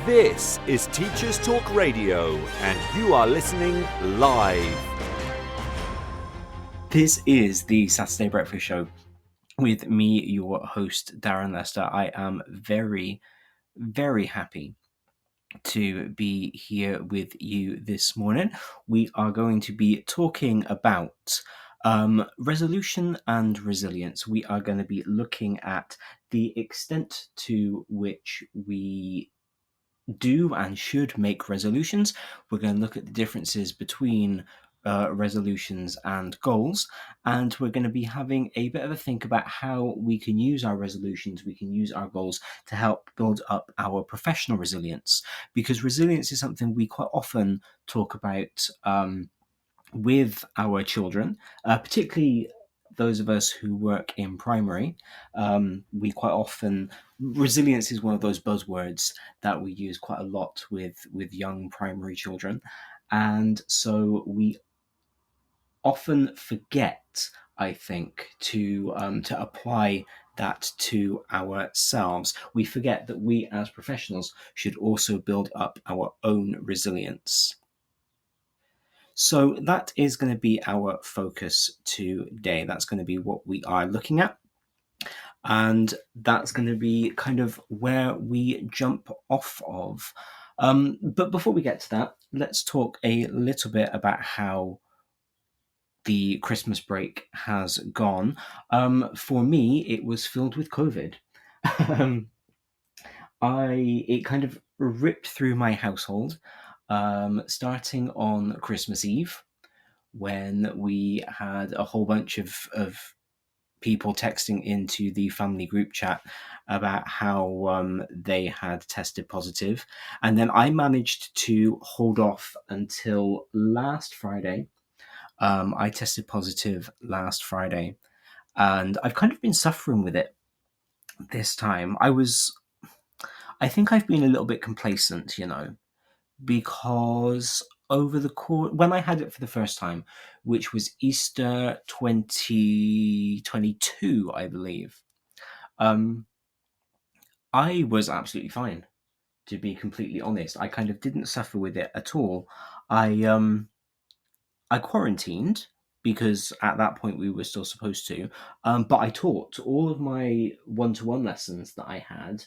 This is Teachers Talk Radio, and you are listening live. This is the Saturday Breakfast Show with me, your host, Darren Lsster. I am very, very happy to be here with you this morning. We are going to be talking about resolution and resilience. We are going to be looking at the extent to which we do and should make resolutions. We're going to look at the differences between resolutions and goals, and we're going to be having a bit of a think about how we can use our resolutions, we can use our goals to help build up our professional resilience, because resilience is something we quite often talk about with our children, particularly those of us who work in primary. We quite often, resilience is one of those buzzwords that we use quite a lot with young primary children, and so we often forget, I think, to apply that to ourselves. We forget that we as professionals should also build up our own resilience. So that is going to be our focus today. That's going to be what we are looking at. And that's going to be kind of where we jump off of. But before we get to that, let's talk a little bit about how the Christmas break has gone. For me, it was filled with COVID. It kind of ripped through my household. Starting on Christmas Eve, when we had a whole bunch of people texting into the family group chat about how they had tested positive. And then I managed to hold off until last Friday. I tested positive last Friday, and I've kind of been suffering with it this time. I think I've been a little bit complacent, because over the course, when I had it for the first time, which was Easter 2022, I believe, I was absolutely fine, to be completely honest. I kind of didn't suffer with it at all. I quarantined, because at that point we were still supposed to, but I taught all of my one-to-one lessons that I had,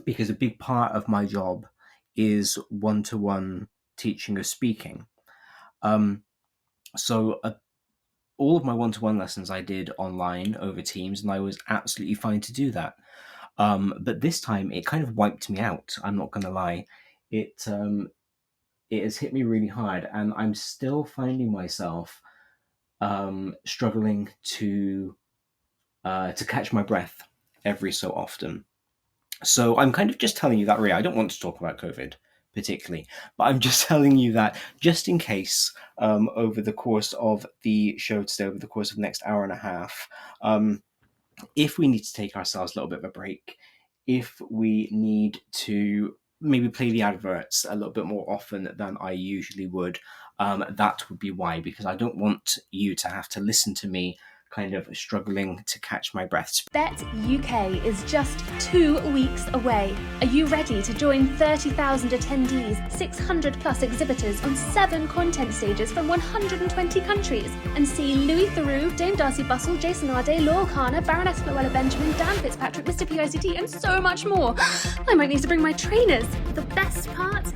because a big part of my job is one-to-one teaching of speaking. So all of my one-to-one lessons I did online over Teams, and I was absolutely fine to do that. But this time it kind of wiped me out. I'm not going to lie. It has hit me really hard, and I'm still finding myself struggling to catch my breath every so often. So I'm kind of just telling you that, really. I don't want to talk about COVID particularly, but I'm just telling you that just in case over the course of the show today, over the course of the next hour and a half, if we need to take ourselves a little bit of a break, if we need to maybe play the adverts a little bit more often than I usually would, that would be why, because I don't want you to have to listen to me kind of struggling to catch my breath. Bet UK is just 2 weeks away. Are you ready to join 30,000 attendees, 600 plus exhibitors on 7 content stages from 120 countries, and see Louis Theroux, Dame Darcy Bustle, Jason Arde, Laurel Kana, Baroness Floella Benjamin, Dan Fitzpatrick, Mr. PICT, and so much more? I might need to bring my trainers. The best part?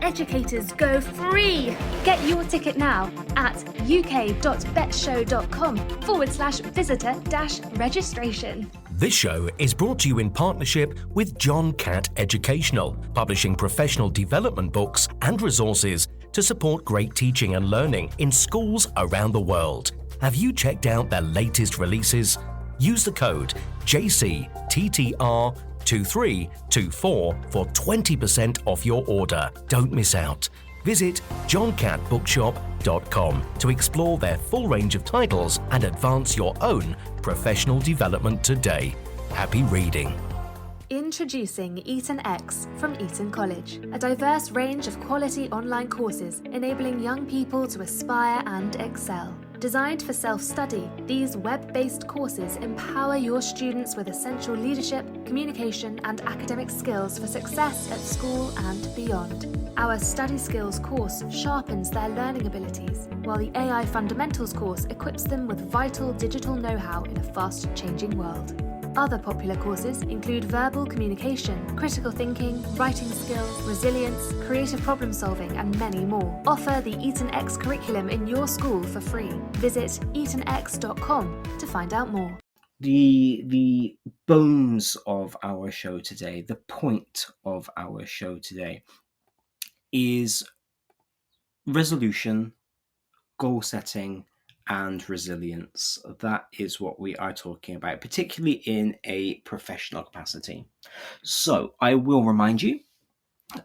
Educators go free. Get your ticket now at uk.betshow.com/visitor-registration. This show is brought to you in partnership with John Catt Educational, publishing professional development books and resources to support great teaching and learning in schools around the world. Have you checked out their latest releases? Use the code JCTTR2324 for 20% off your order. Don't miss out. Visit johncattbookshop.com to explore their full range of titles and advance your own professional development today. Happy reading. Introducing Eton X from Eton College, a diverse range of quality online courses enabling young people to aspire and excel. Designed for self-study, these web-based courses empower your students with essential leadership, communication, and academic skills for success at school and beyond. Our Study Skills course sharpens their learning abilities, while the AI Fundamentals course equips them with vital digital know-how in a fast-changing world. Other popular courses include verbal communication, critical thinking, writing skills, resilience, creative problem solving, and many more. Offer the EtonX curriculum in your school for free. Visit etonx.com to find out more. The bones of our show today, the point of our show today, is resolution, goal setting, and resilience. That is what we are talking about, particularly in a professional capacity. So I will remind you,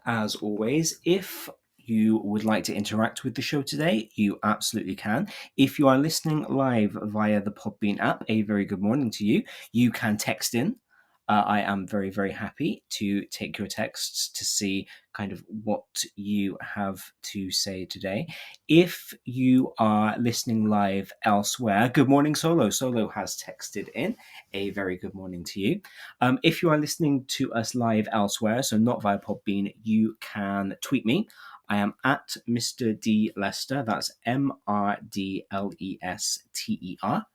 as always, if you would like to interact with the show today, you absolutely can. If you are listening live via the Podbean app, a very good morning to you. You can text in. I am very, very happy to take your texts to see kind of what you have to say today. If you are listening live elsewhere, good morning, Solo. Solo has texted in. A very good morning to you. If you are listening to us live elsewhere, so not via Podbean, you can tweet me. I am at Mr. D. Lester. That's MRDLESTER.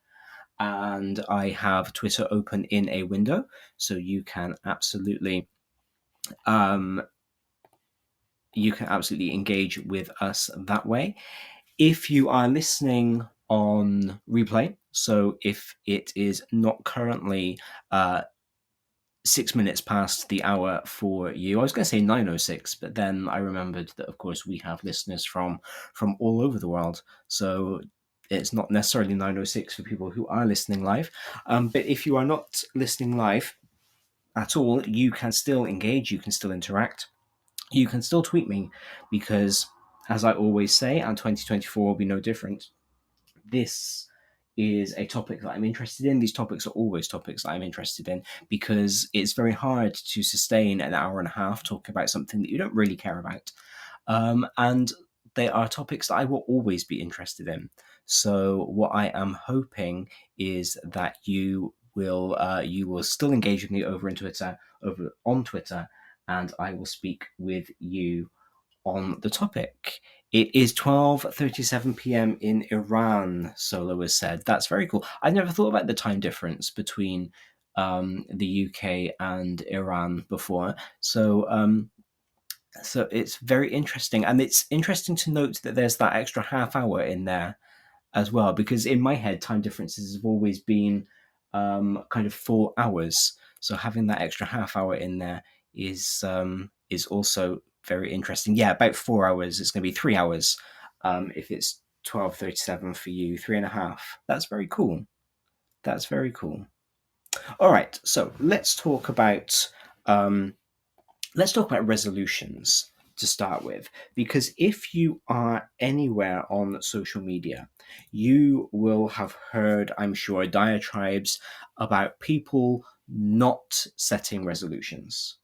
And I have Twitter open in a window, so you can absolutely engage with us that way. If you are listening on replay, so if it is not currently 6 minutes past the hour for you. I was going to say 9:06, but then I remembered that, of course, we have listeners from all over the world. So it's not necessarily 9:06 for people who are listening live. But if you are not listening live at all, you can still engage. You can still interact. You can still tweet me because, as I always say, and 2024 will be no different, this is a topic that I'm interested in. These topics are always topics that I'm interested in because it's very hard to sustain an hour and a half talking about something that you don't really care about. And they are topics that I will always be interested in. So what I am hoping is that you will still engage with me over on Twitter, and I will speak with you on the topic. It is 12:37 p.m. in Iran, Solo has said. That's very cool. I never thought about the time difference between the UK and Iran before. So it's very interesting. And it's interesting to note that there's that extra half hour in there as well, because in my head, time differences have always been kind of 4 hours. So having that extra half hour in there is also very interesting. Yeah, about 4 hours. It's going to be 3 hours if it's 12:37 for you, 3.5. That's very cool. That's very cool. All right, so let's talk about resolutions to start with, because if you are anywhere on social media, you will have heard, I'm sure, diatribes about people not setting resolutions.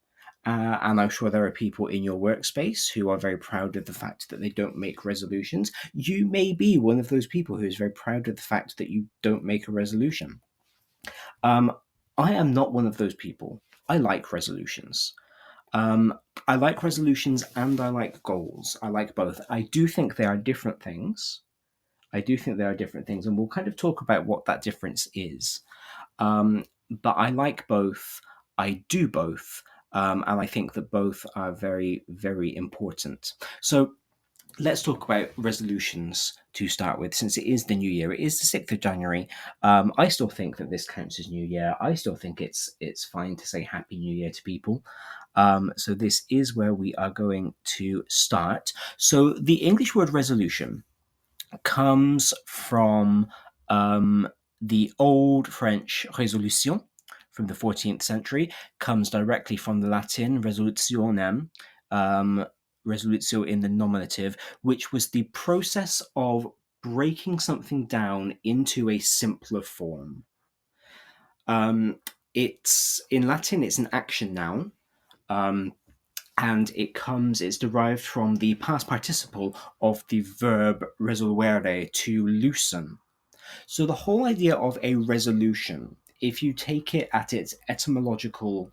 And I'm sure there are people in your workspace who are very proud of the fact that they don't make resolutions. You may be one of those people who is very proud of the fact that you don't make a resolution. I am not one of those people. I like resolutions. I like resolutions and I like goals. I like both. I do think they are different things. And we'll kind of talk about what that difference is. But I like both. I do both. And I think that both are very, very important. So let's talk about resolutions to start with, since it is the new year. It is the 6th of January. I still think that this counts as New Year. I still think it's fine to say Happy New Year to people. So this is where we are going to start. So the English word resolution comes from the Old French résolution from the 14th century, comes directly from the Latin resolutionem, resolutio in the nominative, which was the process of breaking something down into a simpler form. It's in Latin, it's an action noun. And it's derived from the past participle of the verb resolvere, to loosen. So the whole idea of a resolution, if you take it at its etymological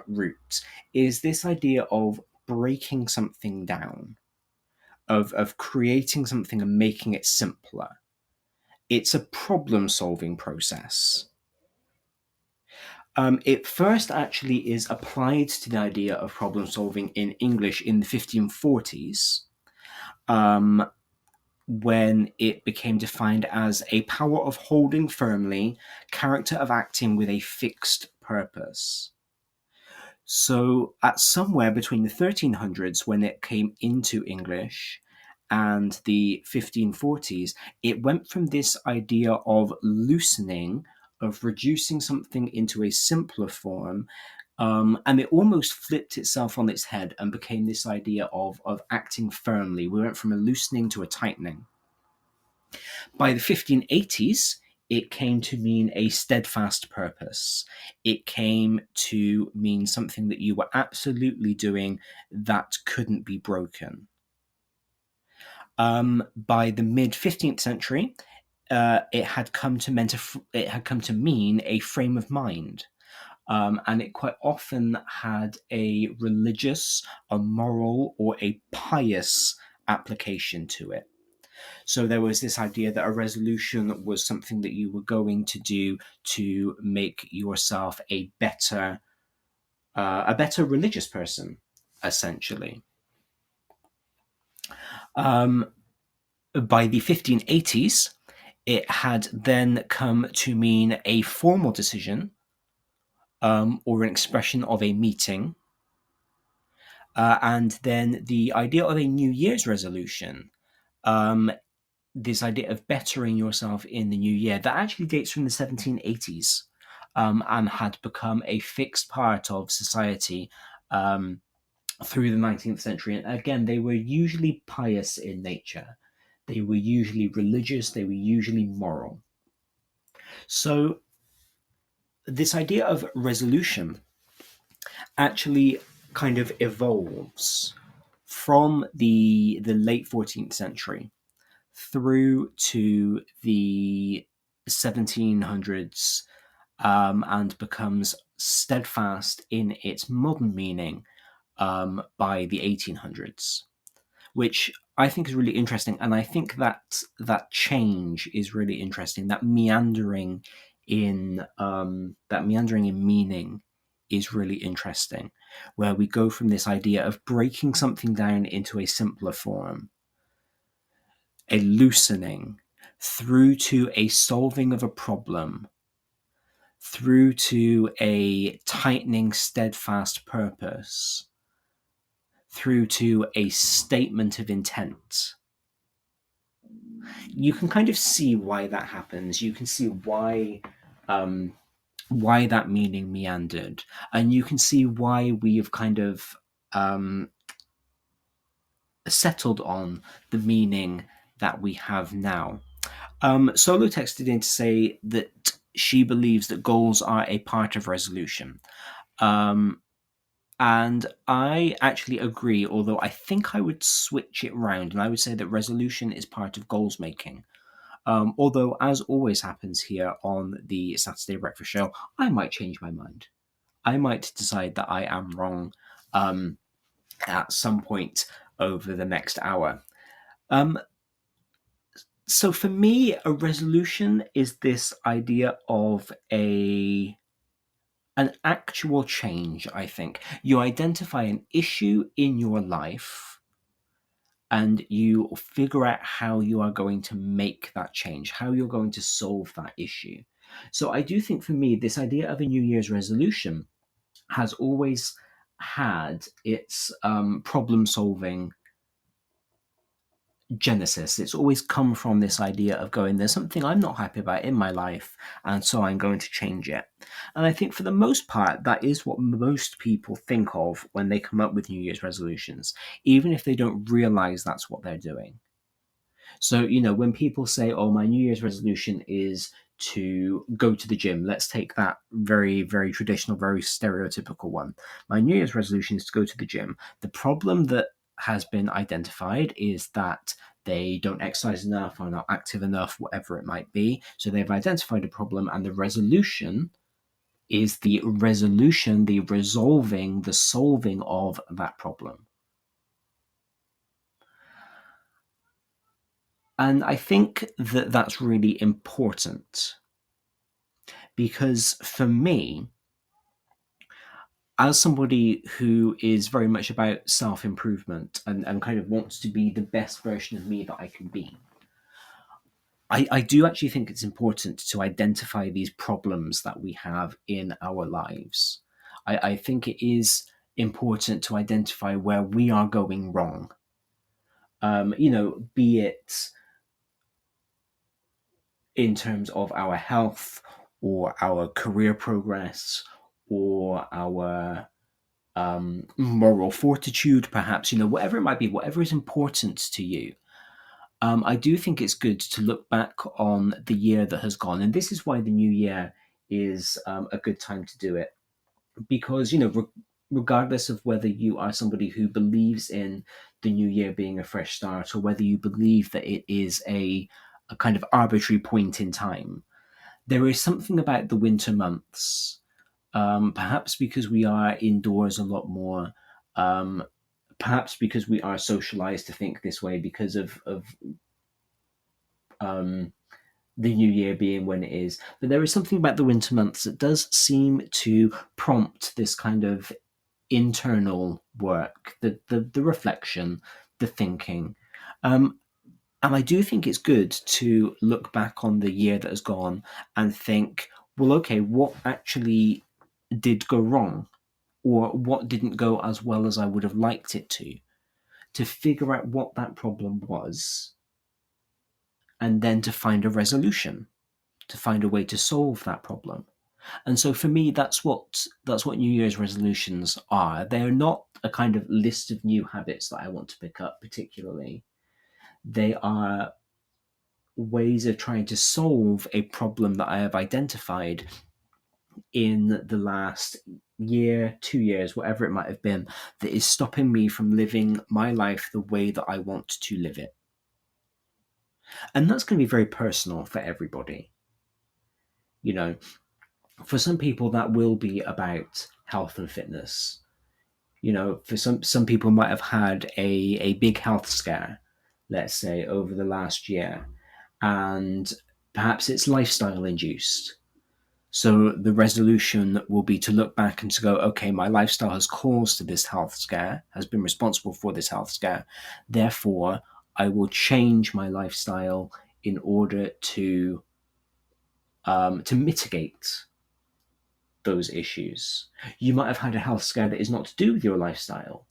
root, is this idea of breaking something down, of creating something and making it simpler. It's a problem-solving process. It first actually is applied to the idea of problem-solving in English in the 1540s, when it became defined as a power of holding firmly, character of acting with a fixed purpose. So at somewhere between the 1300s, when it came into English, and the 1540s, it went from this idea of loosening, of reducing something into a simpler form, and it almost flipped itself on its head and became this idea of acting firmly. We went from a loosening to a tightening. By the 1580s, it came to mean a steadfast purpose. It came to mean something that you were absolutely doing that couldn't be broken. By the mid 15th century, it had come to mean a frame of mind. And it quite often had a religious, a moral, or a pious application to it. So there was this idea that a resolution was something that you were going to do to make yourself a better religious person, essentially. By the 1580s, it had then come to mean a formal decision, or an expression of a meeting. And then the idea of a New Year's resolution, this idea of bettering yourself in the new year, that actually dates from the 1780s, and had become a fixed part of society through the 19th century. And again, they were usually pious in nature. They were usually religious. They were usually moral. So this idea of resolution actually kind of evolves from the late 14th century through to the 1700s, and becomes steadfast in its modern meaning by the 1800s, which I think is really interesting. And I think that change is really interesting. That meandering in meaning is really interesting, where we go from this idea of breaking something down into a simpler form, a loosening, through to a solving of a problem, through to a tightening, steadfast purpose, through to a statement of intent. You can kind of see why that happens. You can see why that meaning meandered, and you can see why we have kind of settled on the meaning that we have now. Solo texted in to say that she believes that goals are a part of resolution. And I actually agree, although I think I would switch it round, and I would say that resolution is part of goals making. Although, as always happens here on the Saturday Breakfast Show, I might change my mind. I might decide that I am wrong at some point over the next hour. So for me, a resolution is this idea of an actual change, I think. You identify an issue in your life and you figure out how you are going to make that change, how you're going to solve that issue. So I do think for me, this idea of a New Year's resolution has always had its problem-solving genesis. It's always come from this idea of going, there's something I'm not happy about in my life, and so I'm going to change it. And I think for the most part, that is what most people think of when they come up with New Year's resolutions, even if they don't realize that's what they're doing. So, when people say, oh, my New Year's resolution is to go to the gym, let's take that very, very traditional, very stereotypical one. My New Year's resolution is to go to the gym. The problem that has been identified is that they don't exercise enough, are not active enough, whatever it might be. So they've identified a problem, and the resolution is the resolution, the resolving, the solving of that problem. And I think that that's really important, because for me, as somebody who is very much about self-improvement and kind of wants to be the best version of me that I can be, I do actually think it's important to identify these problems that we have in our lives. I think it is important to identify where we are going wrong. Be it in terms of our health or our career progress or our moral fortitude, perhaps, whatever it might be, whatever is important to you. I do think it's good to look back on the year that has gone. And this is why the new year is a good time to do it. Because, regardless of whether you are somebody who believes in the new year being a fresh start, or whether you believe that it is a kind of arbitrary point in time, there is something about the winter months, perhaps because we are indoors a lot more, perhaps because we are socialized to think this way because of the new year being when it is. But there is something about the winter months that does seem to prompt this kind of internal work, the reflection, the thinking. And I do think it's good to look back on the year that has gone and think, well, okay, what actually did go wrong? Or what didn't go as well as I would have liked it to figure out what that problem was, and then to find a resolution, to find a way to solve that problem. And so for me, that's what New Year's resolutions are. They're not a kind of list of new habits that I want to pick up particularly. They are ways of trying to solve a problem that I have identified in the last year, 2 years, whatever it might have been, that is stopping me from living my life the way that I want to live it. And that's going to be very personal for everybody. For some people, that will be about health and fitness. For some people might have had a big health scare, let's say, over the last year, and perhaps it's lifestyle induced. So the resolution will be to look back and to go, okay, my lifestyle has caused this health scare, has been responsible for this health scare. Therefore, I will change my lifestyle in order to mitigate those issues. You might have had a health scare that is not to do with your lifestyle.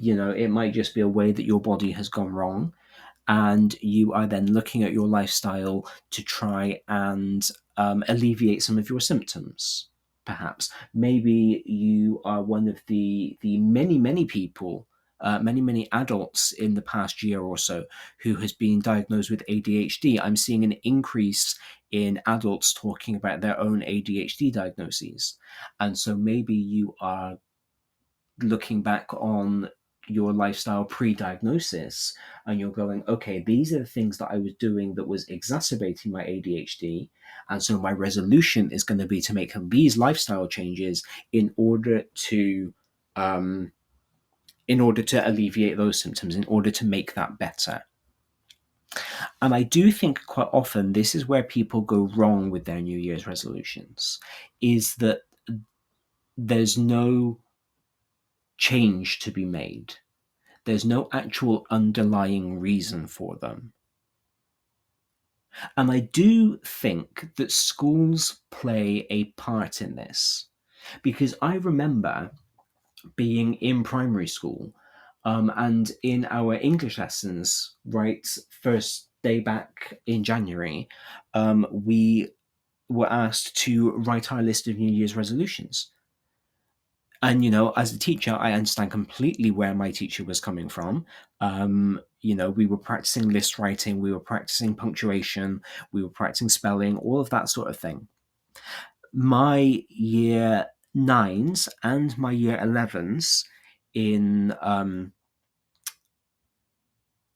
It might just be a way that your body has gone wrong, and you are then looking at your lifestyle to try and alleviate some of your symptoms. Perhaps maybe you are one of the many people, many adults in the past year or so who has been diagnosed with ADHD. I'm seeing an increase in adults talking about their own ADHD diagnoses, and so maybe you are looking back on your lifestyle pre-diagnosis and you're going, okay, these are the things that I was doing that was exacerbating my ADHD, and so my resolution is going to be to make these lifestyle changes in order to alleviate those symptoms, in order to make that better. And I do think quite often this is where people go wrong with their New Year's resolutions, is that there's no change to be made. There's no actual underlying reason for them. And I do think that schools play a part in this, because I remember being in primary school and in our English lessons, right, first day back in January, we were asked to write our list of New Year's resolutions. And, as a teacher, I understand completely where my teacher was coming from. We were practicing list writing, we were practicing punctuation, we were practicing spelling, all of that sort of thing. My year 9s and my year 11s in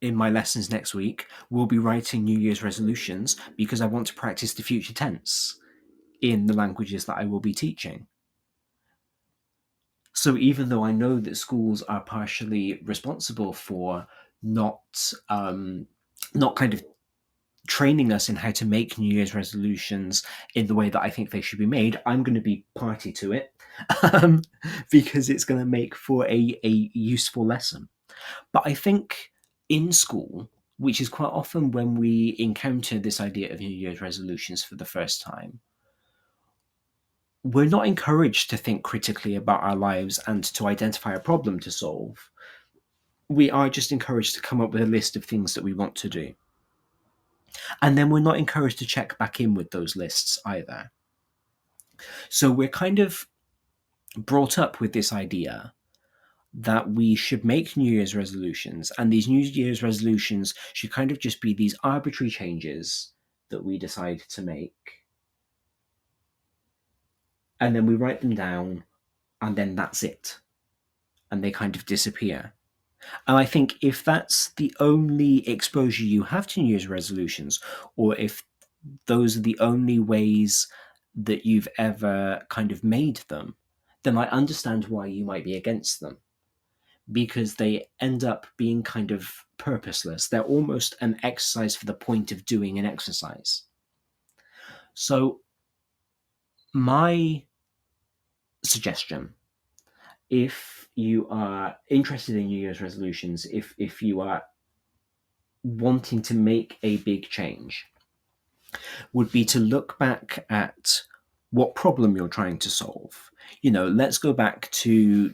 in my lessons next week will be writing New Year's resolutions because I want to practice the future tense in the languages that I will be teaching. So even though I know that schools are partially responsible for not kind of training us in how to make New Year's resolutions in the way that I think they should be made, I'm going to be party to it because it's going to make for a useful lesson. But I think in school, which is quite often when we encounter this idea of New Year's resolutions for the first time, we're not encouraged to think critically about our lives and to identify a problem to solve. We are just encouraged to come up with a list of things that we want to do. And then we're not encouraged to check back in with those lists either. So we're kind of brought up with this idea that we should make New Year's resolutions, and these New Year's resolutions should kind of just be these arbitrary changes that we decide to make. And then we write them down, and then that's it. And they kind of disappear. And I think if that's the only exposure you have to New Year's resolutions, or if those are the only ways that you've ever kind of made them, then I understand why you might be against them. Because they end up being kind of purposeless. They're almost an exercise for the point of doing an exercise. So my suggestion, if you are interested in New Year's resolutions, if you are wanting to make a big change, would be to look back at what problem you're trying to solve. Let's go back to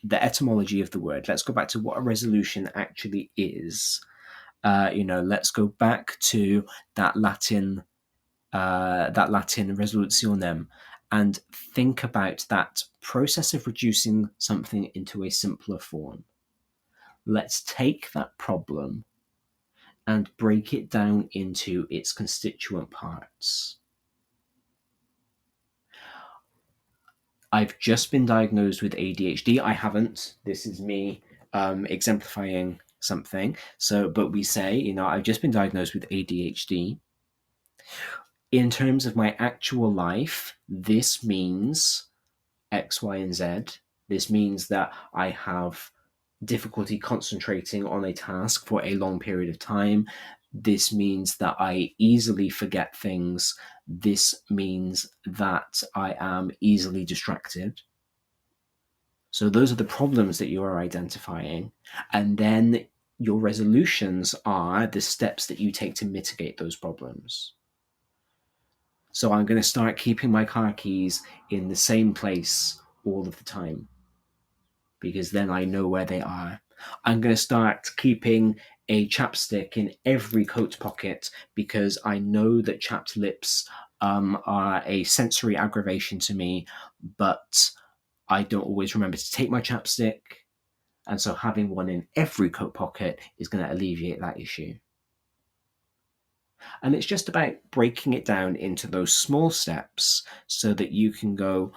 the etymology of the word. Let's go back to what a resolution actually is. Let's go back to that Latin resolutionem, and think about that process of reducing something into a simpler form. Let's take that problem and break it down into its constituent parts. I've just been diagnosed with ADHD. I haven't. This is me exemplifying something. But we say, I've just been diagnosed with ADHD. In terms of my actual life, this means X, Y, and Z. This means that I have difficulty concentrating on a task for a long period of time. This means that I easily forget things. This means that I am easily distracted. So those are the problems that you are identifying. And then your resolutions are the steps that you take to mitigate those problems. So I'm going to start keeping my car keys in the same place all of the time, because then I know where they are. I'm going to start keeping a chapstick in every coat pocket because I know that chapped lips are a sensory aggravation to me, but I don't always remember to take my chapstick. And so having one in every coat pocket is going to alleviate that issue. And it's just about breaking it down into those small steps so that you can go,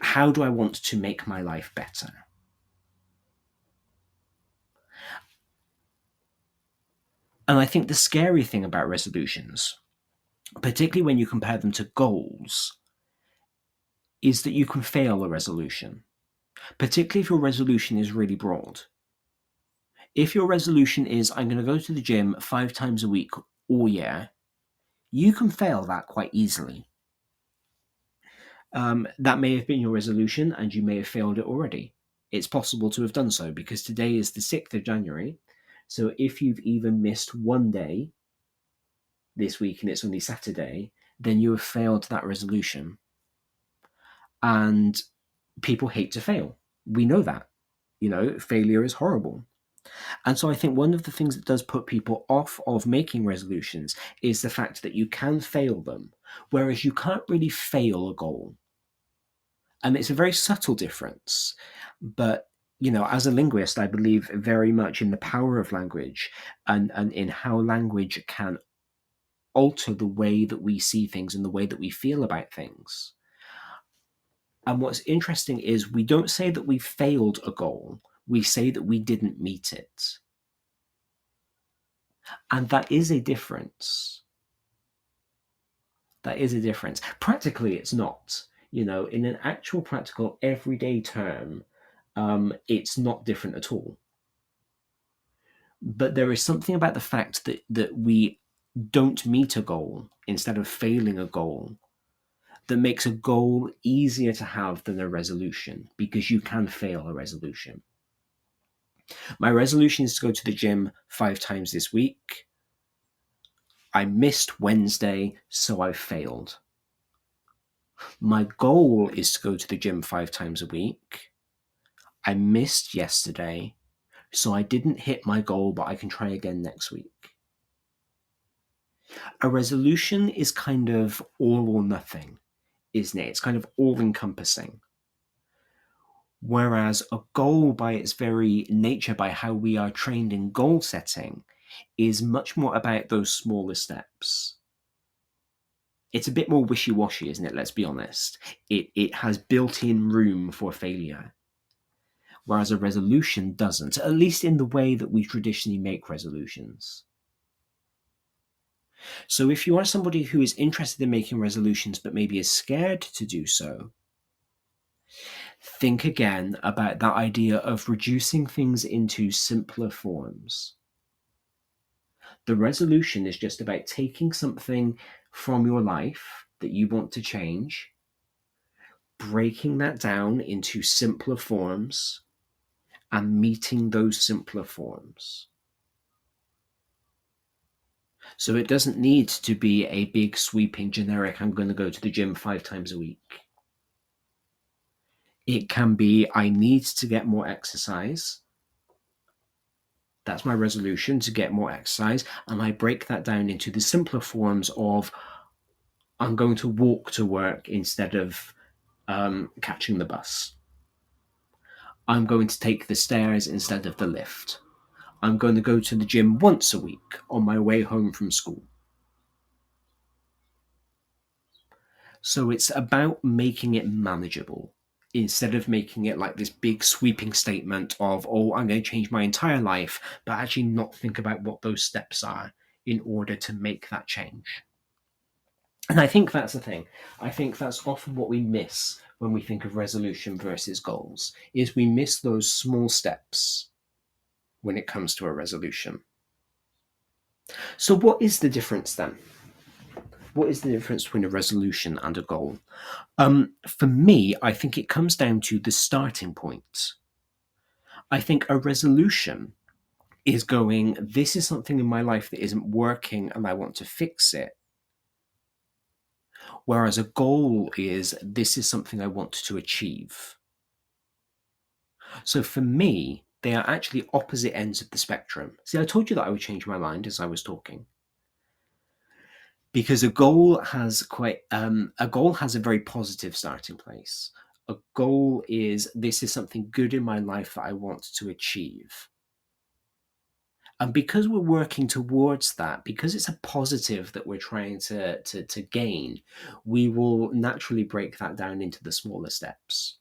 how do I want to make my life better? And I think the scary thing about resolutions, particularly when you compare them to goals, is that you can fail a resolution, particularly if your resolution is really broad. If your resolution is, I'm going to go to the gym 5 times a week all year, you can fail that quite easily. That may have been your resolution and you may have failed it already. It's possible to have done so because today is the 6th of January. So if you've even missed one day this week and it's only Saturday, then you have failed that resolution. And people hate to fail. We know that. Failure is horrible. And so I think one of the things that does put people off of making resolutions is the fact that you can fail them, whereas you can't really fail a goal. And it's a very subtle difference. But, as a linguist, I believe very much in the power of language and in how language can alter the way that we see things and the way that we feel about things. And what's interesting is we don't say that we failed a goal. We say that we didn't meet it. And that is a difference. That is a difference. Practically, it's not. In an actual practical everyday term, it's not different at all. But there is something about the fact that we don't meet a goal instead of failing a goal that makes a goal easier to have than a resolution, because you can fail a resolution. My resolution is to go to the gym 5 times this week. I missed Wednesday, so I failed. My goal is to go to the gym 5 times a week. I missed yesterday, so I didn't hit my goal, but I can try again next week. A resolution is kind of all or nothing, isn't it? It's kind of all-encompassing. Whereas a goal, by its very nature, by how we are trained in goal setting, is much more about those smaller steps. It's a bit more wishy-washy, isn't it? Let's be honest. It has built-in room for failure. Whereas a resolution doesn't, at least in the way that we traditionally make resolutions. So if you are somebody who is interested in making resolutions but maybe is scared to do so, think again about that idea of reducing things into simpler forms. The resolution is just about taking something from your life that you want to change, breaking that down into simpler forms, and meeting those simpler forms. So it doesn't need to be a big sweeping generic, I'm going to go to the gym 5 times a week. It can be, I need to get more exercise. That's my resolution, to get more exercise. And I break that down into the simpler forms of, I'm going to walk to work instead of catching the bus. I'm going to take the stairs instead of the lift. I'm going to go to the gym once a week on my way home from school. So it's about making it manageable instead of making it like this big sweeping statement of, oh, I'm going to change my entire life, but actually not think about what those steps are in order to make that change. And I think that's the thing. I think that's often what we miss when we think of resolution versus goals, is we miss those small steps when it comes to a resolution. So what is the difference then? What is the difference between a resolution and a goal? For me, I think it comes down to the starting point. I think a resolution is going, this is something in my life that isn't working and I want to fix it. Whereas a goal is, this is something I want to achieve. So for me, they are actually opposite ends of the spectrum. See, I told you that I would change my mind as I was talking. Because a goal has a very positive starting place. A goal is, this is something good in my life that I want to achieve. And because we're working towards that, because it's a positive that we're trying to gain, we will naturally break that down into the smaller steps.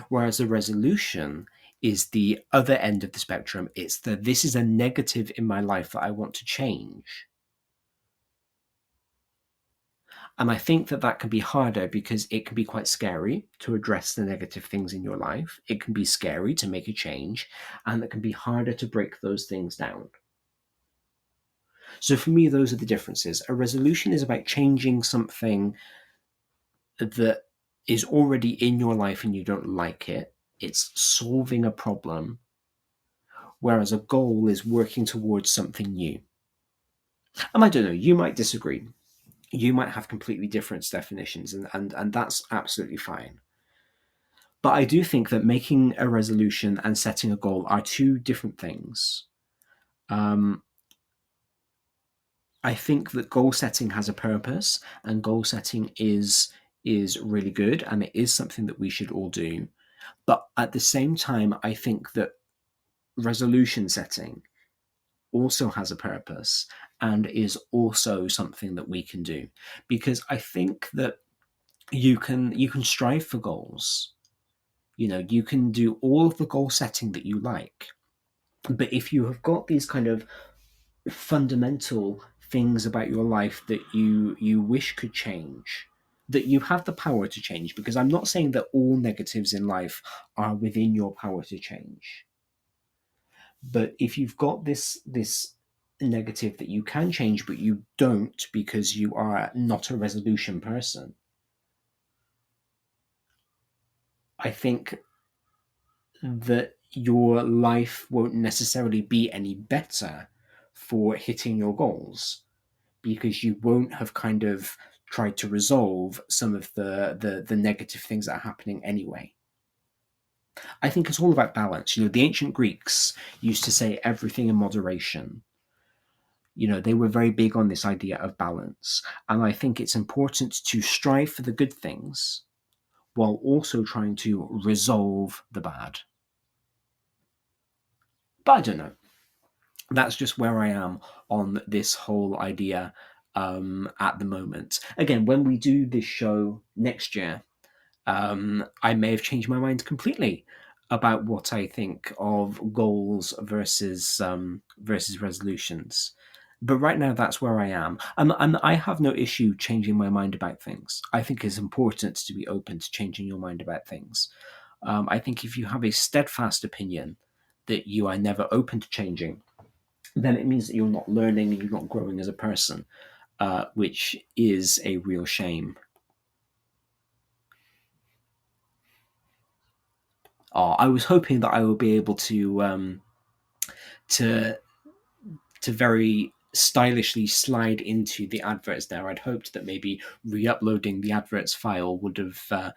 Whereas the resolution is the other end of the spectrum. It's this is a negative in my life that I want to change. And I think that can be harder because it can be quite scary to address the negative things in your life. It can be scary to make a change, and it can be harder to break those things down. So for me, those are the differences. A resolution is about changing something that is already in your life and you don't like it. It's solving a problem. Whereas a goal is working towards something new. And I don't know, you might disagree. You might have completely different definitions, and that's absolutely fine. But I do think that making a resolution and setting a goal are two different things. I think that goal setting has a purpose, and goal setting is really good, and it is something that we should all do. But at the same time, I think that resolution setting also has a purpose and is also something that we can do, because I think that you can strive for goals. You can do all of the goal setting that you like, but if you have got these kind of fundamental things about your life that you wish could change, that you have the power to change, because I'm not saying that all negatives in life are within your power to change. But if you've got this negative that you can change but you don't because you are not a resolution person, I think that your life won't necessarily be any better for hitting your goals, because you won't have kind of tried to resolve some of the negative things that are happening anyway. I think it's all about balance. The ancient Greeks used to say everything in moderation. They were very big on this idea of balance. And I think it's important to strive for the good things while also trying to resolve the bad. But I don't know. That's just where I am on this whole idea at the moment. Again, when we do this show next year, I may have changed my mind completely about what I think of goals versus resolutions. But right now, that's where I am. And I have no issue changing my mind about things. I think it's important to be open to changing your mind about things. I think if you have a steadfast opinion that you are never open to changing, then it means that you're not learning and you're not growing as a person, which is a real shame. I was hoping that I would be able to very stylishly slide into the adverts there. I'd hoped that maybe re-uploading the adverts file would have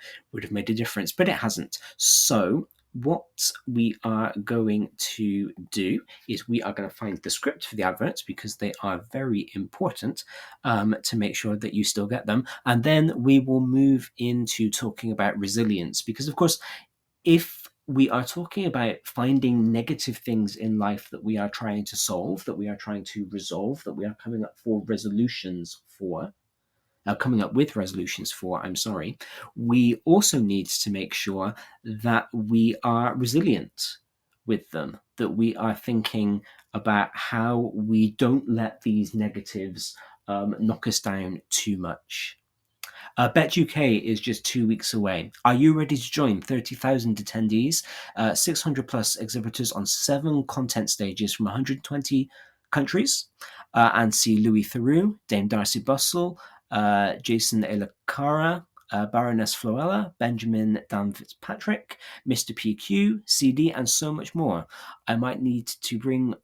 made a difference, but it hasn't. So what we are going to do is we are going to find the script for the adverts, because they are very important to make sure that you still get them. And then we will move into talking about resilience, because of course, if we are talking about finding negative things in life that we are trying to solve, that we are trying to resolve, that we are coming up with resolutions for, we also need to make sure that we are resilient with them, that we are thinking about how we don't let these negatives knock us down too much. Bet UK is just 2 weeks away. Are you ready to join 30,000 attendees, 600 plus exhibitors on 7 content stages from 120 countries, and see Louis Theroux, Dame Darcy Bustle, Jason Elakara, Baroness Floella, Benjamin Dan Fitzpatrick, Mr. PQ, CD, and so much more. I might need to bring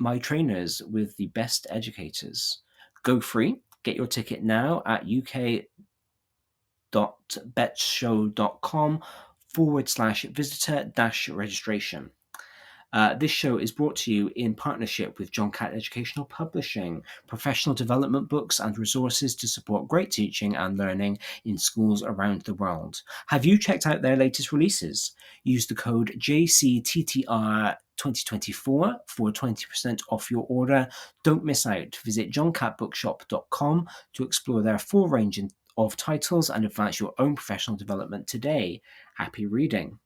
my trainers with the best educators. Go free. Get your ticket now at uk.betshow.com/visitor-registration. This show is brought to you in partnership with John Catt Educational Publishing, professional development books and resources to support great teaching and learning in schools around the world. Have you checked out their latest releases? Use the code JCTTR2024 for 20% off your order. Don't miss out. Visit johncattbookshop.com to explore their full range of titles and advance your own professional development today. Happy reading.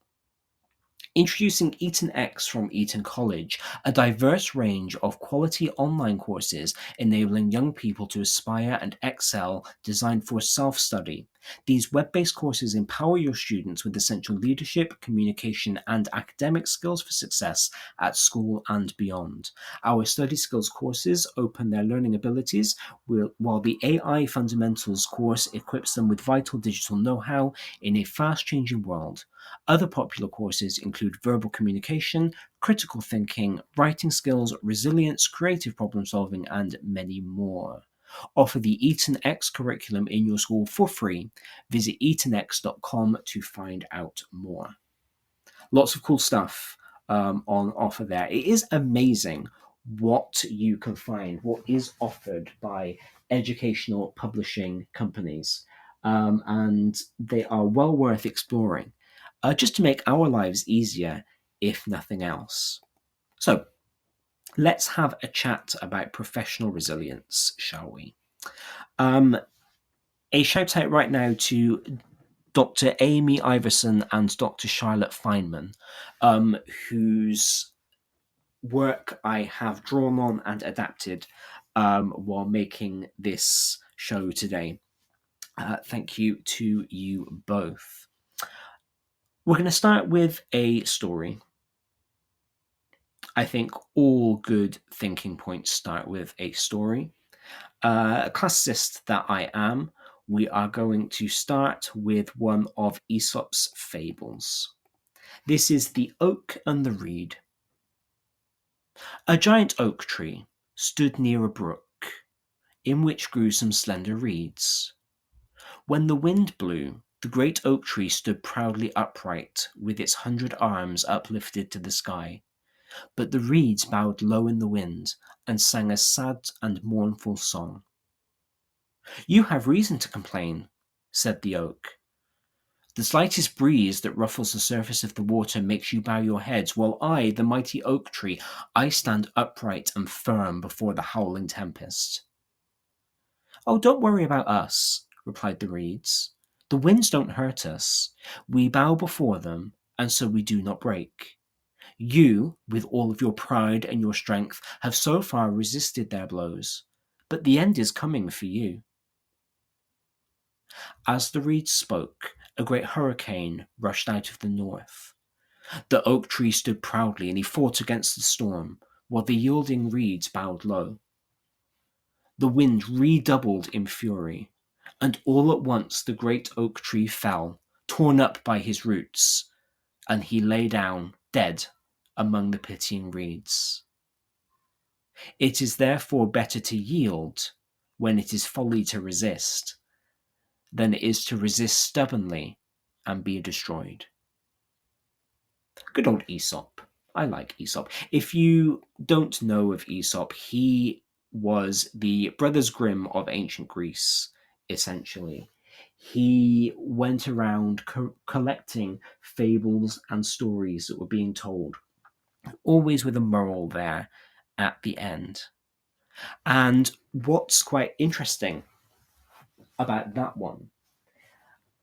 Introducing Eton X from Eton College, a diverse range of quality online courses enabling young people to aspire and excel, designed for self-study. These web-based courses empower your students with essential leadership, communication, and academic skills for success at school and beyond. Our study skills courses open their learning abilities, while the AI Fundamentals course equips them with vital digital know-how in a fast-changing world. Other popular courses include verbal communication, critical thinking, writing skills, resilience, creative problem solving, and many more. Offer the Eton X curriculum in your school for free. Visit etonx.com to find out more. Lots of cool stuff on offer there. It is amazing what you can find, what is offered by educational publishing companies, and they are well worth exploring, just to make our lives easier, if nothing else. So, let's have a chat about professional resilience, shall we? A shout out right now to Dr. Amy Iverson and Dr. Charlotte Feynman, whose work I have drawn on and adapted while making this show today. Thank you to you both. We're going to start with a story. I think all good thinking points start with a story. Classicist that I am, we are going to start with one of Aesop's fables. This is The Oak and the Reed. A giant oak tree stood near a brook, in which grew some slender reeds. When the wind blew, the great oak tree stood proudly upright, with its 100 arms uplifted to the sky. But the reeds bowed low in the wind, and sang a sad and mournful song. "You have reason to complain," said the oak. "The slightest breeze that ruffles the surface of the water makes you bow your heads, while I, the mighty oak tree, I stand upright and firm before the howling tempest." "Oh, don't worry about us," replied the reeds. "The winds don't hurt us. We bow before them, and so we do not break. You, with all of your pride and your strength, have so far resisted their blows, but the end is coming for you." As the reeds spoke, a great hurricane rushed out of the north. The oak tree stood proudly, and he fought against the storm, while the yielding reeds bowed low. The wind redoubled in fury, and all at once the great oak tree fell, torn up by his roots, and he lay down, dead, among the pitying reeds. It is therefore better to yield, when it is folly to resist, than it is to resist stubbornly and be destroyed. Good old Aesop. I like Aesop. If you don't know of Aesop, he was the Brothers Grimm of ancient Greece, essentially. He went around collecting fables and stories that were being told, always with a moral there at the end. And what's quite interesting about that one,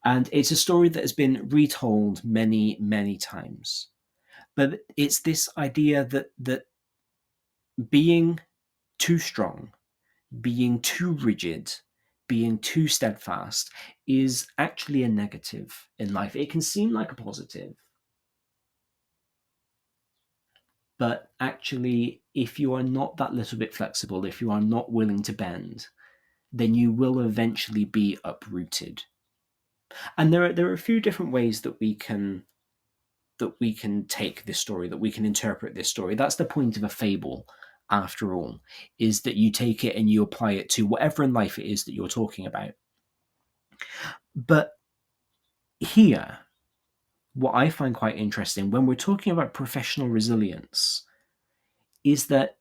and it's a story that has been retold many, many times, but it's this idea that being too strong, being too rigid, being too steadfast is actually a negative in life. It can seem like a positive, but actually, if you are not that little bit flexible, if you are not willing to bend, then you will eventually be uprooted. And there are a few different ways that we can take this story, that we can interpret this story. That's the point of a fable, after all, is that you take it and you apply it to whatever in life it is that you're talking about. But here, what I find quite interesting when we're talking about professional resilience is that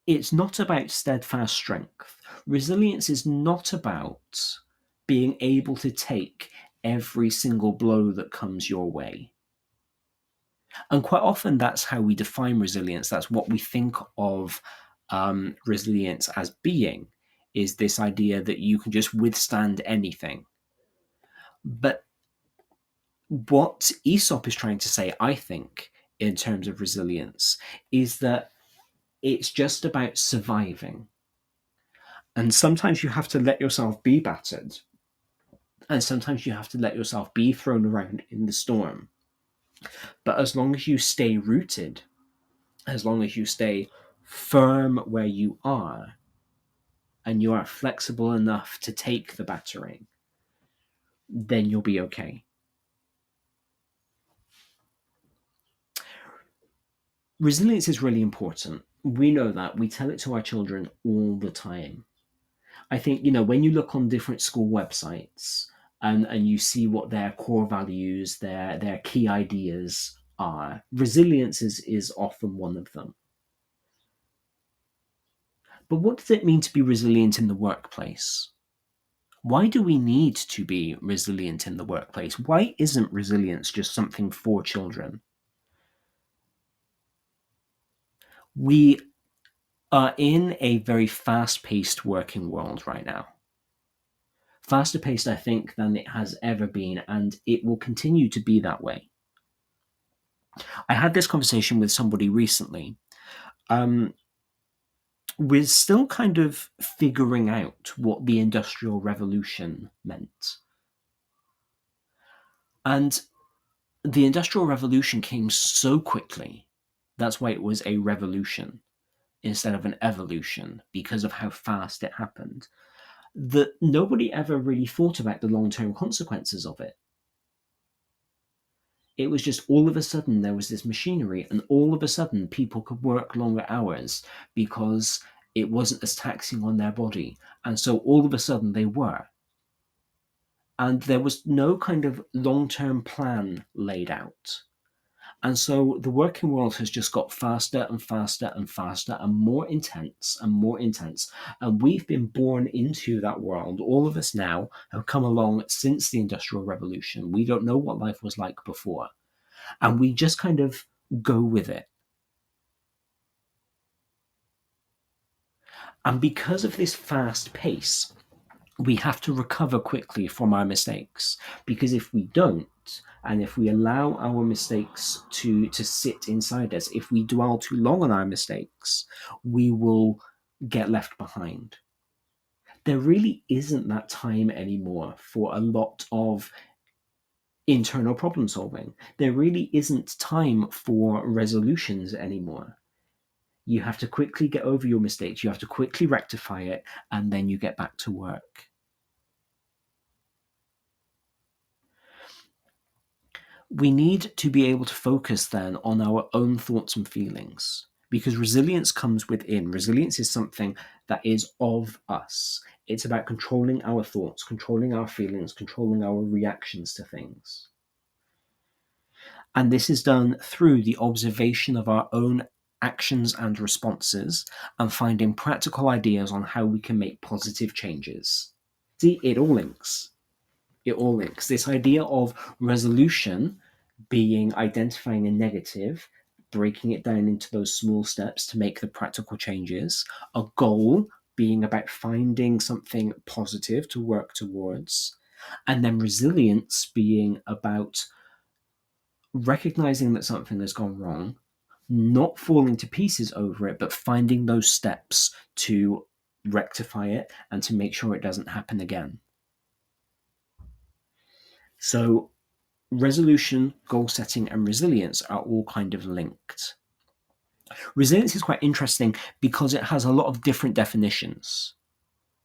it's not about steadfast strength. Resilience is not about being able to take every single blow that comes your way. And quite often that's how we define resilience. That's what we think of resilience as being, is this idea that you can just withstand anything. But what Aesop is trying to say, I think, in terms of resilience, is that it's just about surviving. And sometimes you have to let yourself be battered. And sometimes you have to let yourself be thrown around in the storm. But as long as you stay rooted, as long as you stay firm where you are, and you are flexible enough to take the battering, then you'll be okay. Resilience is really important. We know that. We tell it to our children all the time. I think, when you look on different school websites and you see what their core values, their key ideas are, resilience is often one of them. But what does it mean to be resilient in the workplace? Why do we need to be resilient in the workplace? Why isn't resilience just something for children? We are in a very fast-paced working world right now. Faster paced, I think, than it has ever been, and it will continue to be that way. I had this conversation with somebody recently we're still kind of figuring out what the Industrial Revolution meant. And the Industrial Revolution came so quickly. That's why it was a revolution instead of an evolution, because of how fast it happened, that nobody ever really thought about the long-term consequences of it. It was just all of a sudden there was this machinery, and all of a sudden people could work longer hours because it wasn't as taxing on their body. And so all of a sudden they were. And there was no kind of long-term plan laid out. And so the working world has just got faster and faster and faster and more intense and more intense. And we've been born into that world. All of us now have come along since the Industrial Revolution. We don't know what life was like before. And we just kind of go with it. And because of this fast pace, we have to recover quickly from our mistakes. Because if we don't, and if we allow our mistakes to sit inside us, if we dwell too long on our mistakes, we will get left behind. There really isn't that time anymore for a lot of internal problem solving. There really isn't time for resolutions anymore. You have to quickly get over your mistakes, you have to quickly rectify it, and then you get back to work. We need to be able to focus then on our own thoughts and feelings, because resilience comes within. Resilience is something that is of us. It's about controlling our thoughts, controlling our feelings, controlling our reactions to things. And this is done through the observation of our own actions and responses and finding practical ideas on how we can make positive changes. See, it all links. It all links. This idea of resolution being identifying a negative, breaking it down into those small steps to make the practical changes, a goal being about finding something positive to work towards, and then resilience being about recognizing that something has gone wrong, not falling to pieces over it, but finding those steps to rectify it and to make sure it doesn't happen again. So resolution, goal setting, and resilience are all kind of linked. Resilience is quite interesting because it has a lot of different definitions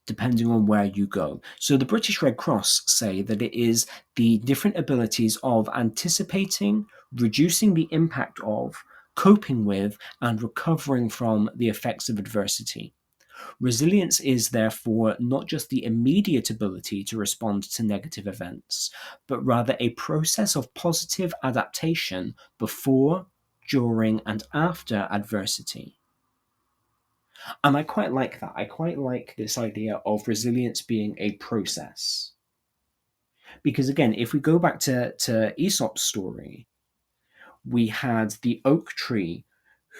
depending on where you go. So the British Red Cross say that it is the different abilities of anticipating, reducing the impact of, coping with, and recovering from the effects of adversity. Resilience is therefore not just the immediate ability to respond to negative events, but rather a process of positive adaptation before, during, and after adversity. And I quite like that. I quite like this idea of resilience being a process. Because again, if we go back to Aesop's story, we had the oak tree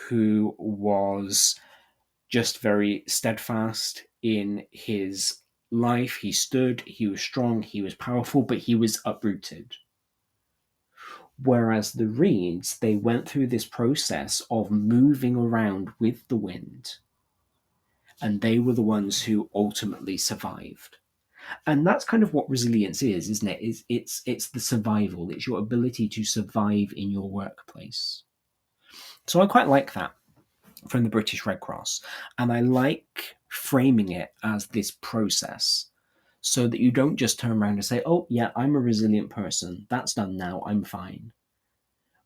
who was just very steadfast in his life. He stood, he was strong, he was powerful, but he was uprooted. Whereas the reeds, they went through this process of moving around with the wind, and they were the ones who ultimately survived. And that's kind of what resilience is, isn't it? It's the survival. It's your ability to survive in your workplace. So I quite like that from the British Red Cross. And I like framing it as this process so that you don't just turn around and say, oh, yeah, I'm a resilient person. That's done now. I'm fine.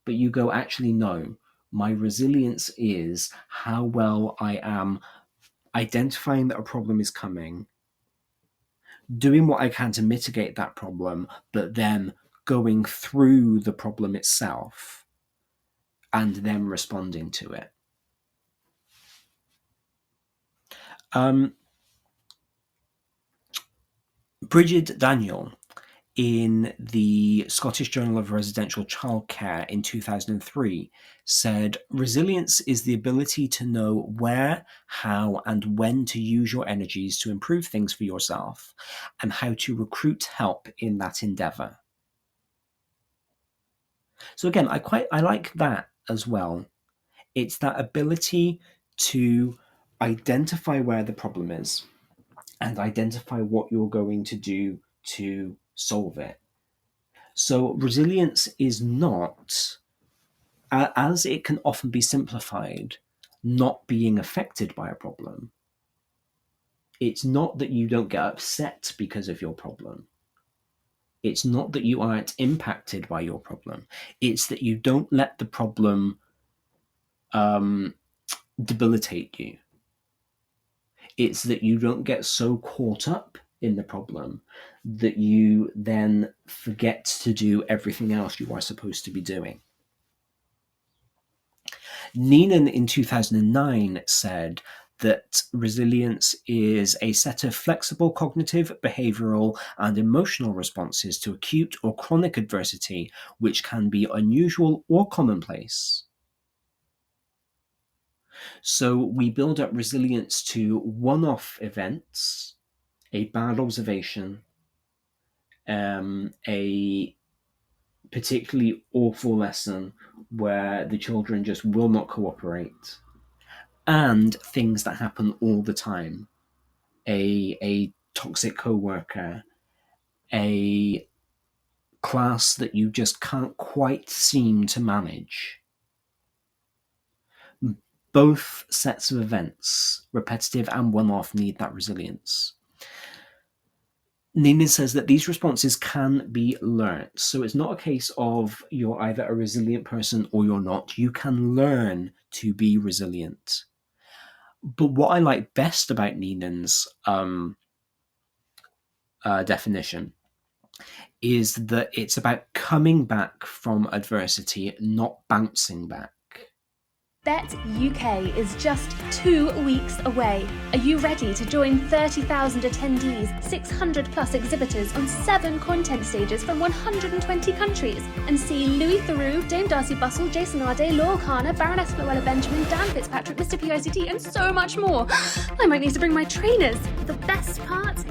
But you go, actually, no, my resilience is how well I am identifying that a problem is coming, doing what I can to mitigate that problem, but then going through the problem itself and then responding to it. Bridget Daniel, in the Scottish Journal of Residential Childcare in 2003, said, resilience is the ability to know where, how, and when to use your energies to improve things for yourself, and how to recruit help in that endeavour. So again, I like that as well. It's that ability to identify where the problem is and identify what you're going to do to solve it. So resilience is not, as it can often be simplified, not being affected by a problem. It's not that you don't get upset because of your problem. It's not that you aren't impacted by your problem. It's that you don't let the problem debilitate you. It's that you don't get so caught up in the problem that you then forget to do everything else you are supposed to be doing. Neenan in 2009 said that resilience is a set of flexible cognitive, behavioral, and emotional responses to acute or chronic adversity, which can be unusual or commonplace. So we build up resilience to one-off events, a bad observation, a particularly awful lesson where the children just will not cooperate, and things that happen all the time. A toxic coworker, a class that you just can't quite seem to manage. Both sets of events, repetitive and one-off, need that resilience. Neenan says that these responses can be learnt. So it's not a case of you're either a resilient person or you're not. You can learn to be resilient. But what I like best about Neenan's definition is that it's about coming back from adversity, not bouncing back. Bet UK is just 2 weeks away. Are you ready to join 30,000 attendees, 600 plus exhibitors on 7 content stages from 120 countries, and see Louis Theroux, Dame Darcy Bustle, Jason Arde, Laurel Kana, Baroness Floella Benjamin, Dan Fitzpatrick, Mr. PICT, and so much more? I might need to bring my trainers. The best part?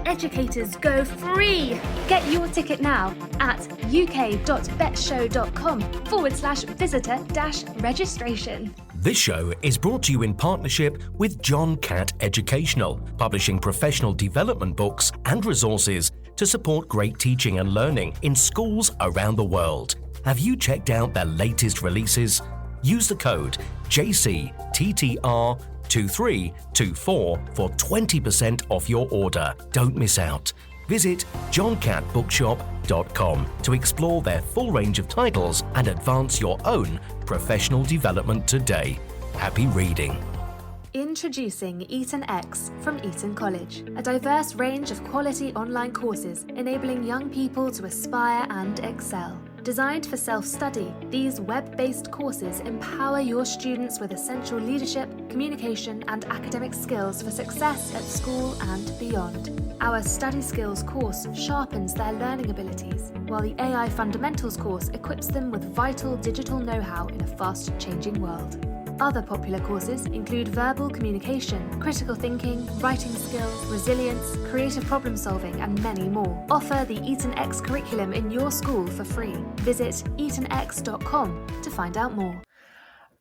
Educators go free! Get your ticket now at uk.betshow.com/visitor-registration. This show is brought to you in partnership with John Catt Educational, publishing professional development books and resources to support great teaching and learning in schools around the world. Have you checked out their latest releases? Use the code JCTTR2324 for 20% off your order. Don't miss out. Visit johncattbookshop.com to explore their full range of titles and advance your own professional development today. Happy reading. Introducing Eton X from Eton College, a diverse range of quality online courses enabling young people to aspire and excel. Designed for self-study, these web-based courses empower your students with essential leadership, communication, and academic skills for success at school and beyond. Our Study Skills course sharpens their learning abilities, while the AI Fundamentals course equips them with vital digital know-how in a fast-changing world. Other popular courses include verbal communication, critical thinking, writing skills, resilience, creative problem solving, and many more. Offer the Eton X curriculum in your school for free. Visit etonx.com to find out more.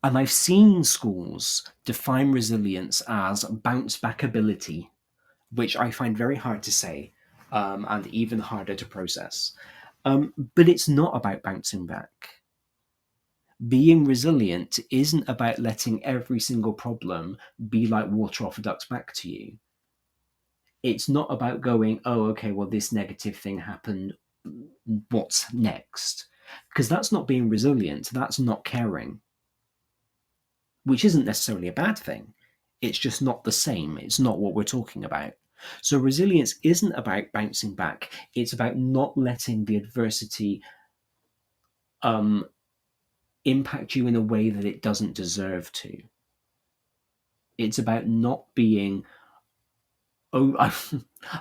And I've seen schools define resilience as bounce back ability, which I find very hard to say and even harder to process. But it's not about bouncing back. Being resilient isn't about letting every single problem be like water off a duck's back to you. It's not about going, oh, okay, well, this negative thing happened. What's next? Because that's not being resilient. That's not caring. Which isn't necessarily a bad thing. It's just not the same. It's not what we're talking about. So resilience isn't about bouncing back. It's about not letting the adversity impact you in a way that it doesn't deserve to. It's about not being... I'm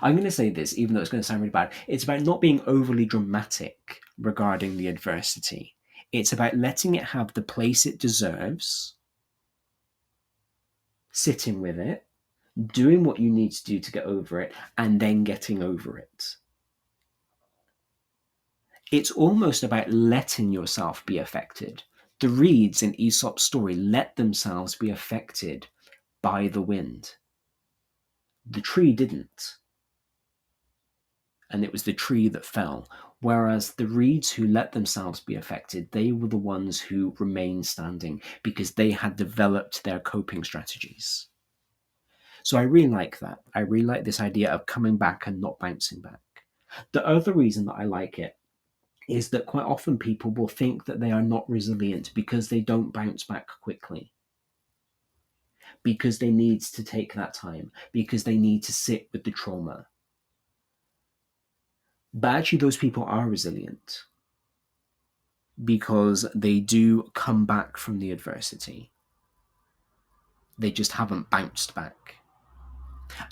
going to say this, even though it's going to sound really bad. It's about not being overly dramatic regarding the adversity. It's about letting it have the place it deserves, sitting with it, doing what you need to do to get over it, and then getting over it. It's almost about letting yourself be affected. The reeds in Aesop's story let themselves be affected by the wind. The tree didn't. And it was the tree that fell. Whereas the reeds who let themselves be affected, they were the ones who remained standing because they had developed their coping strategies. So I really like that. I really like this idea of coming back and not bouncing back. The other reason that I like it is that quite often people will think that they are not resilient because they don't bounce back quickly, because they need to take that time, because they need to sit with the trauma. But actually those people are resilient because they do come back from the adversity. They just haven't bounced back.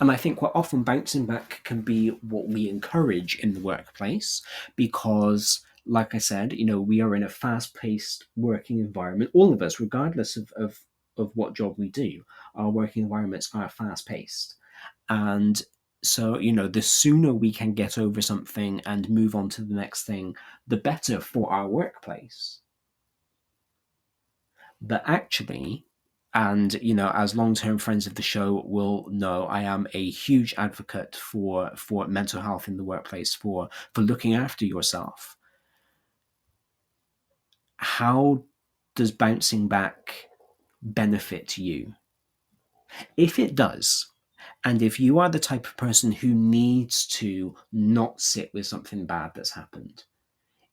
And I think quite often bouncing back can be what we encourage in the workplace because, like I said, we are in a fast-paced working environment. All of us, regardless of what job we do, our working environments are fast-paced. And so, the sooner we can get over something and move on to the next thing, the better for our workplace. But actually, and as long-term friends of the show will know, I am a huge advocate for mental health in the workplace, for looking after yourself. How does bouncing back benefit you? If it does, and if you are the type of person who needs to not sit with something bad that's happened,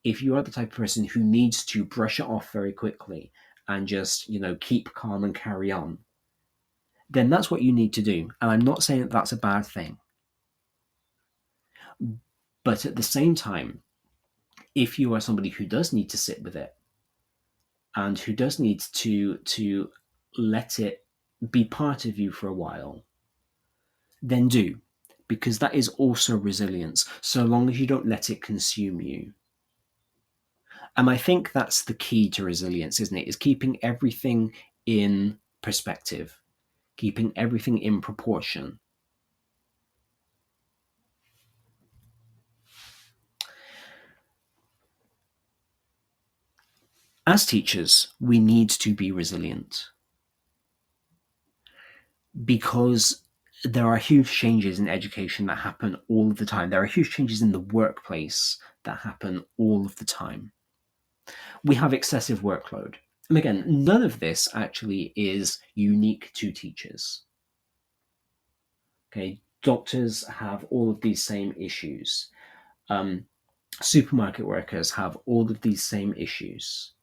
if you are the type of person who needs to brush it off very quickly and just, keep calm and carry on, then that's what you need to do. And I'm not saying that that's a bad thing. But at the same time, if you are somebody who does need to sit with it and who does need to let it be part of you for a while, then do, because that is also resilience, so long as you don't let it consume you. And I think that's the key to resilience, isn't it? Is keeping everything in perspective, keeping everything in proportion. As teachers, we need to be resilient because there are huge changes in education that happen all of the time. There are huge changes in the workplace that happen all of the time. We have excessive workload. And again, none of this actually is unique to teachers. Okay, doctors have all of these same issues. Supermarket workers have all of these same issues.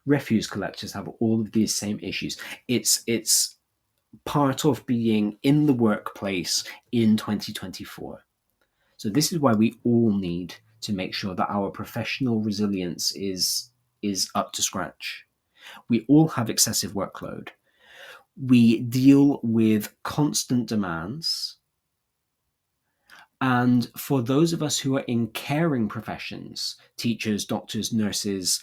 Refuse collectors have all of these same issues. It's part of being in the workplace in 2024. So this is why we all need to make sure that our professional resilience is up to scratch. We all have excessive workload. We deal with constant demands. And for those of us who are in caring professions, teachers, doctors, nurses,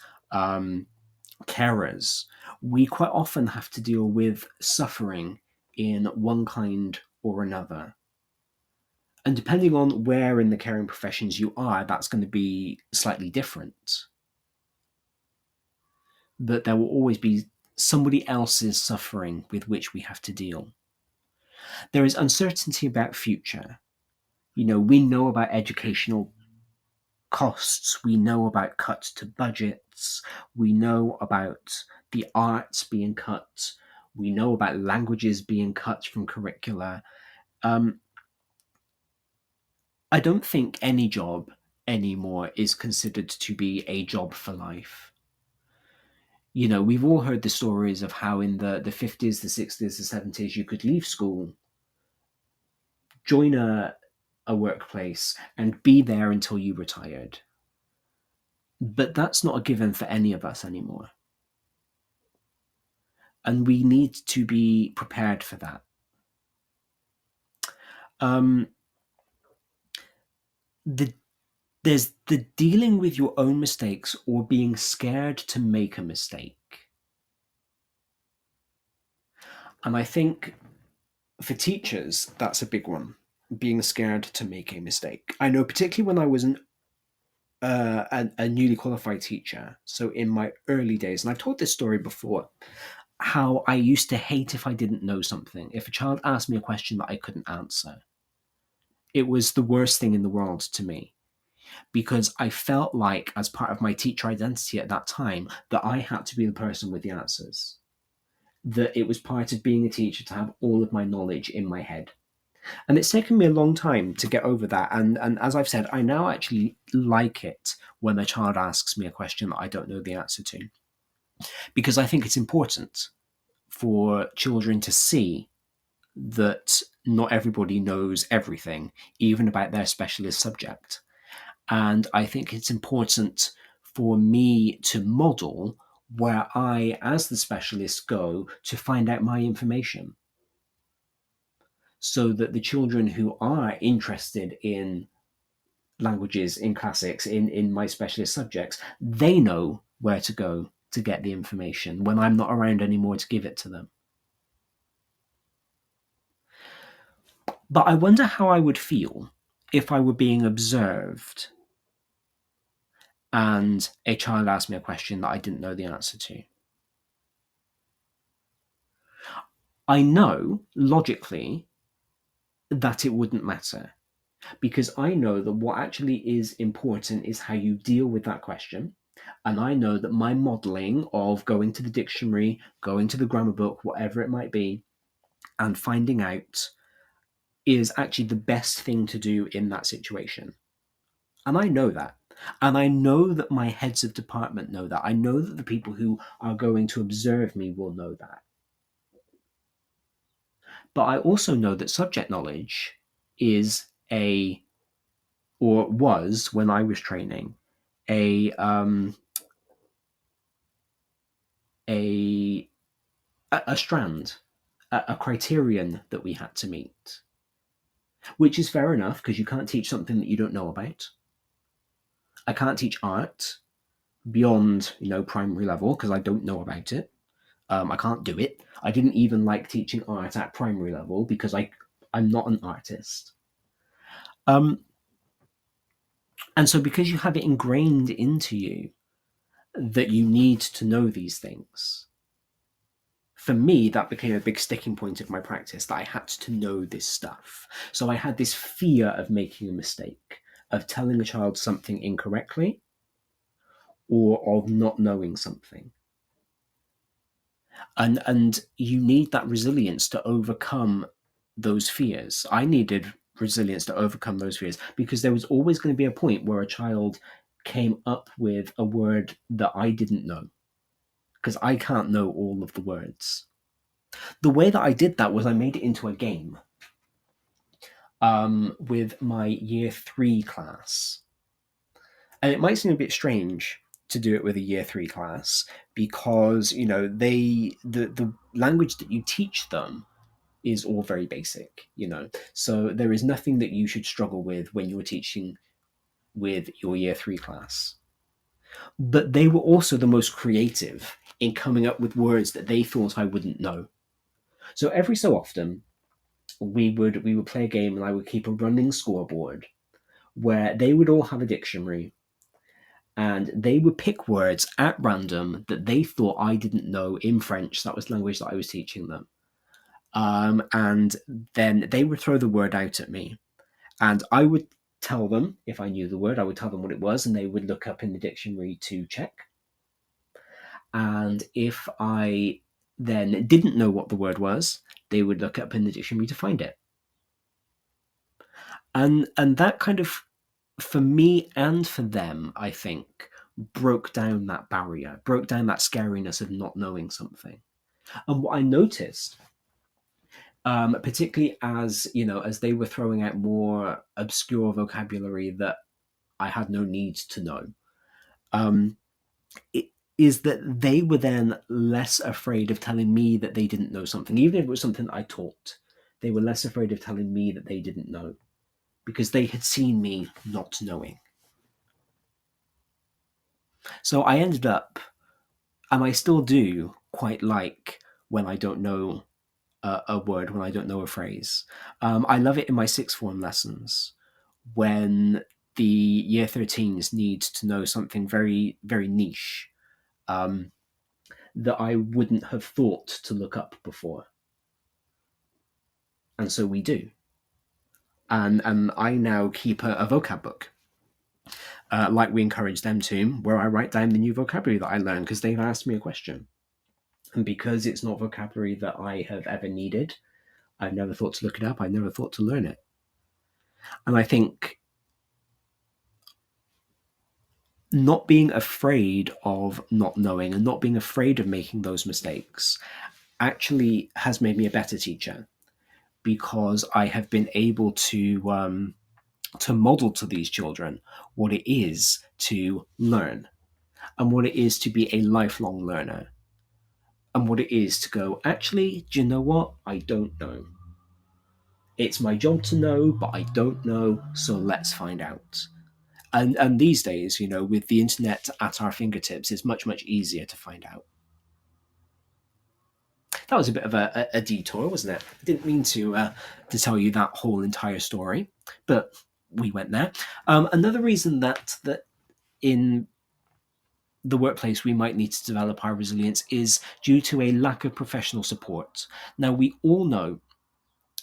carers, we quite often have to deal with suffering in one kind or another. And depending on where in the caring professions you are, that's going to be slightly different. But there will always be somebody else's suffering with which we have to deal. There is uncertainty about future. We know about educational costs, we know about cuts to budgets, we know about the arts being cut, we know about languages being cut from curricula. I don't think any job anymore is considered to be a job for life. We've all heard the stories of how in the 50s, the 60s, the 70s, you could leave school, join a workplace, and be there until you retired. But that's not a given for any of us anymore. And we need to be prepared for that. There's the dealing with your own mistakes or being scared to make a mistake. And I think for teachers, that's a big one, being scared to make a mistake. I know particularly when I was a newly qualified teacher, so in my early days, and I've told this story before, how I used to hate if I didn't know something. If a child asked me a question that I couldn't answer, it was the worst thing in the world to me, because I felt like, as part of my teacher identity at that time, that I had to be the person with the answers. That it was part of being a teacher to have all of my knowledge in my head. And it's taken me a long time to get over that. And as I've said, I now actually like it when a child asks me a question that I don't know the answer to, because I think it's important for children to see that not everybody knows everything, even about their specialist subject. And I think it's important for me to model where I, as the specialist, go to find out my information, so that the children who are interested in languages, in classics, in my specialist subjects, they know where to go to get the information when I'm not around anymore to give it to them. But I wonder how I would feel if I were being observed and a child asked me a question that I didn't know the answer to. I know, logically, that it wouldn't matter, because I know that what actually is important is how you deal with that question. And I know that my modelling of going to the dictionary, going to the grammar book, whatever it might be, and finding out is actually the best thing to do in that situation. And I know that. And I know that my heads of department know that. I know that the people who are going to observe me will know that. But I also know that subject knowledge is or was, when I was training, a strand, a criterion that we had to meet, which is fair enough, because you can't teach something that you don't know about. I can't teach art beyond, primary level, because I don't know about it. I can't do it. I didn't even like teaching art at primary level because I'm not an artist. And so because you have it ingrained into you that you need to know these things, for me, that became a big sticking point of my practice, that I had to know this stuff. So I had this fear of making a mistake, of telling a child something incorrectly, or of not knowing something. And you need that resilience to overcome those fears. I needed resilience to overcome those fears, because there was always going to be a point where a child came up with a word that I didn't know, because I can't know all of the words. The way that I did that was I made it into a game with my year 3 class. And it might seem a bit strange to do it with a year 3 class, because the language that you teach them is all very basic, so there is nothing that you should struggle with when you're teaching with your year 3 class. But they were also the most creative in coming up with words that they thought I wouldn't know. So every so often we would play a game, and I would keep a running scoreboard where they would all have a dictionary, and they would pick words at random that they thought I didn't know in French. That was the language that I was teaching them. And then they would throw the word out at me, and I would tell them, if I knew the word, I would tell them what it was, and they would look up in the dictionary to check. And if I then didn't know what the word was, they would look up in the dictionary to find it. And that kind of, for me and for them, I think, broke down that barrier, broke down that scariness of not knowing something. And what I noticed, particularly as they were throwing out more obscure vocabulary that I had no need to know, is that they were then less afraid of telling me that they didn't know something, even if it was something that I taught. They were less afraid of telling me that they didn't know, because they had seen me not knowing. So I ended up, and I still do, quite like when I don't know a word, when I don't know a phrase. I love it in my sixth form lessons when the year 13s need to know something very, very niche. that I wouldn't have thought to look up before. And so we do. And I now keep a vocab book, like we encourage them to, where I write down the new vocabulary that I learn because they've asked me a question. And because it's not vocabulary that I have ever needed, I've never thought to look it up. I never thought to learn it. And I think not being afraid of not knowing and not being afraid of making those mistakes actually has made me a better teacher, because I have been able to model to these children what it is to learn and what it is to be a lifelong learner and what it is to go, actually, do you know what? I don't know. It's my job to know, but I don't know, so let's find out. And these days, with the internet at our fingertips, it's much, much easier to find out. That was a bit of a detour, wasn't it? I didn't mean to tell you that whole entire story, but we went there. Another reason that in the workplace we might need to develop our resilience is due to a lack of professional support. Now, we all know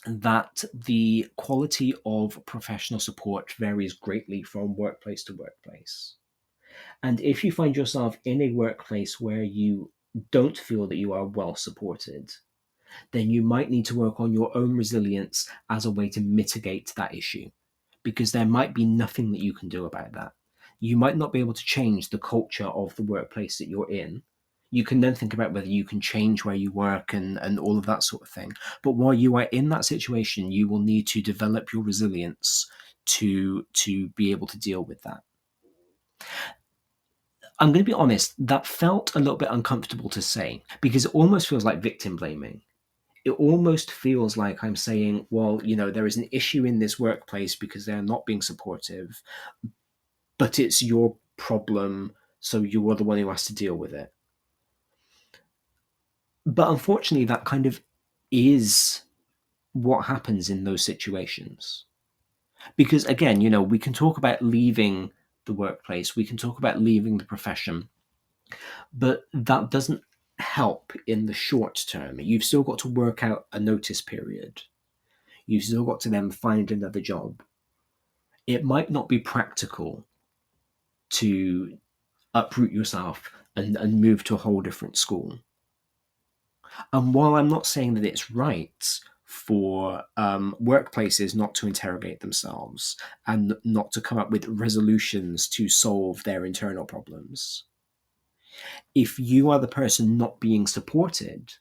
that the quality of professional support varies greatly from workplace to workplace. And if you find yourself in a workplace where you don't feel that you are well supported, then you might need to work on your own resilience as a way to mitigate that issue, because there might be nothing that you can do about that. You might not be able to change the culture of the workplace that you're in. You can then think about whether you can change where you work and all of that sort of thing. But while you are in that situation, you will need to develop your resilience to be able to deal with that. I'm going to be honest, that felt a little bit uncomfortable to say, because it almost feels like victim blaming. It almost feels like I'm saying, well, there is an issue in this workplace because they're not being supportive, but it's your problem, so you are the one who has to deal with it. But unfortunately, that kind of is what happens in those situations. Because again, we can talk about leaving the workplace, we can talk about leaving the profession, but that doesn't help in the short term. You've still got to work out a notice period. You've still got to then find another job. It might not be practical to uproot yourself and move to a whole different school. And while I'm not saying that it's right for workplaces not to interrogate themselves and not to come up with resolutions to solve their internal problems, if you are the person not being supported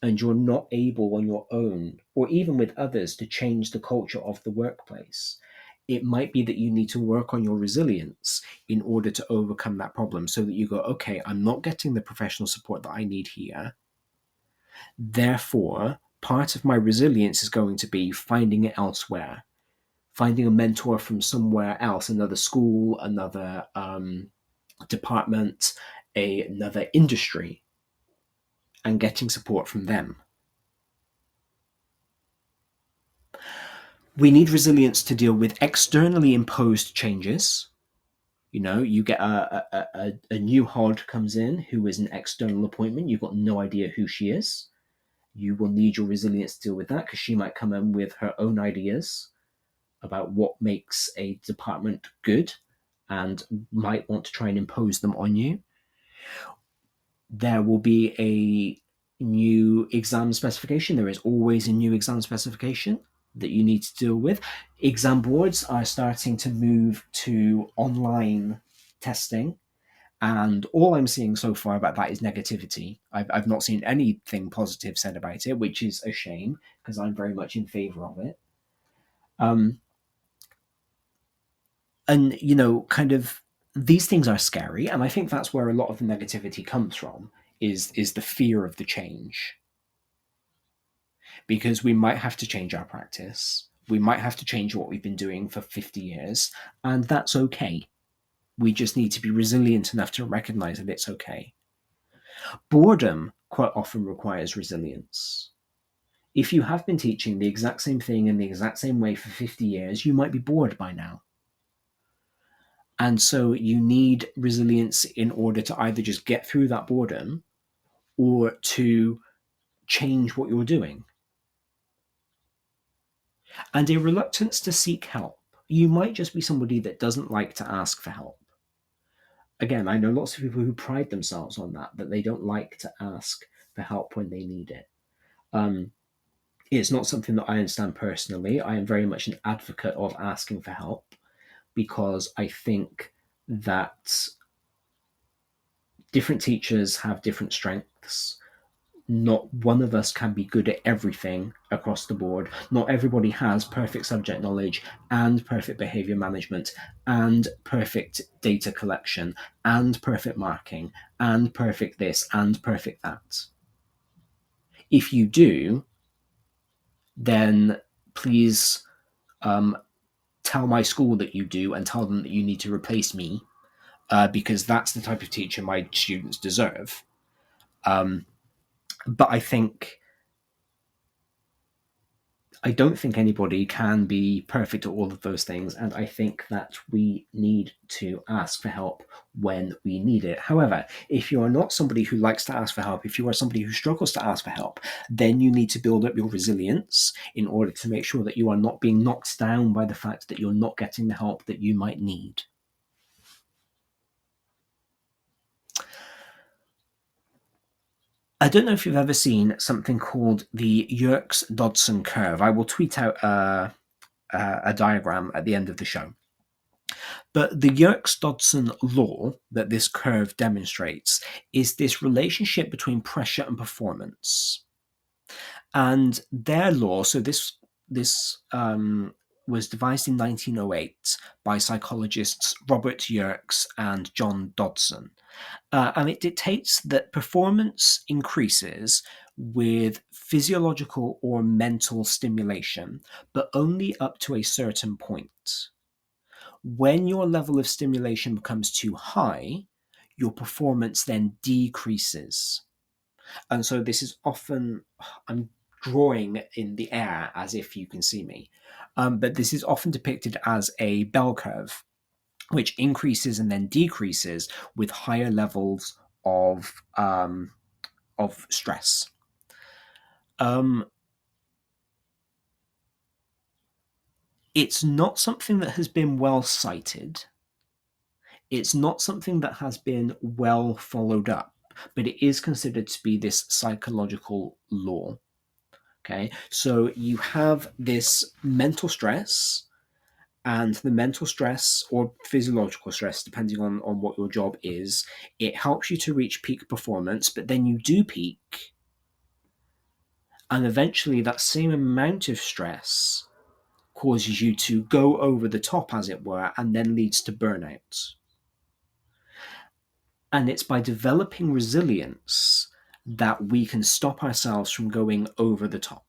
and you're not able on your own, or even with others, to change the culture of the workplace, it might be that you need to work on your resilience in order to overcome that problem, so that you go, okay, I'm not getting the professional support that I need here. Therefore, part of my resilience is going to be finding it elsewhere, finding a mentor from somewhere else, another school, another department, another industry, and getting support from them. We need resilience to deal with externally imposed changes. You get a new HOD comes in who is an external appointment. You've got no idea who she is. You will need your resilience to deal with that, because she might come in with her own ideas about what makes a department good and might want to try and impose them on you. There will be a new exam specification. There is always a new exam specification that you need to deal with. Exam boards are starting to move to online testing, and all I'm seeing so far about that is negativity. I've not seen anything positive said about it, which is a shame, because I'm very much in favor of it. And kind of these things are scary, and I think that's where a lot of the negativity comes from, is the fear of the change. Because we might have to change our practice. We might have to change what we've been doing for 50 years, and that's okay. We just need to be resilient enough to recognize that it's okay. Boredom quite often requires resilience. If you have been teaching the exact same thing in the exact same way for 50 years, you might be bored by now. And so you need resilience in order to either just get through that boredom, or to change what you're doing. And a reluctance to seek help. You might just be somebody that doesn't like to ask for help. Again, I know lots of people who pride themselves on that they don't like to ask for help when they need it. It's not something that I understand personally. I am very much an advocate of asking for help because I think that different teachers have different strengths. Not one of us can be good at everything across the board. Not everybody has perfect subject knowledge and perfect behavior management and perfect data collection and perfect marking and perfect this and perfect that. If you do, then please tell my school that you do and tell them that you need to replace me because that's the type of teacher my students deserve. But I don't think anybody can be perfect at all of those things, and I think that we need to ask for help when we need it. However, if you are not somebody who likes to ask for help, if you are somebody who struggles to ask for help, then you need to build up your resilience in order to make sure that you are not being knocked down by the fact that you're not getting the help that you might need. I don't know if you've ever seen something called the Yerkes-Dodson curve. I will tweet out a diagram at the end of the show. But the Yerkes-Dodson law that this curve demonstrates is this relationship between pressure and performance. And their law, so this was devised in 1908 by psychologists Robert Yerkes and John Dodson. And it dictates that performance increases with physiological or mental stimulation, but only up to a certain point. When your level of stimulation becomes too high, your performance then decreases. And so this is often, I'm drawing in the air as if you can see me, but this is often depicted as a bell curve, which increases and then decreases with higher levels of stress. It's not something that has been well cited. It's not something that has been well followed up, but it is considered to be this psychological law. Okay, so you have this mental stress, and the mental stress or physiological stress, depending on what your job is, it helps you to reach peak performance, but then you do peak, and eventually that same amount of stress causes you to go over the top, as it were, and then leads to burnout. And it's by developing resilience that we can stop ourselves from going over the top.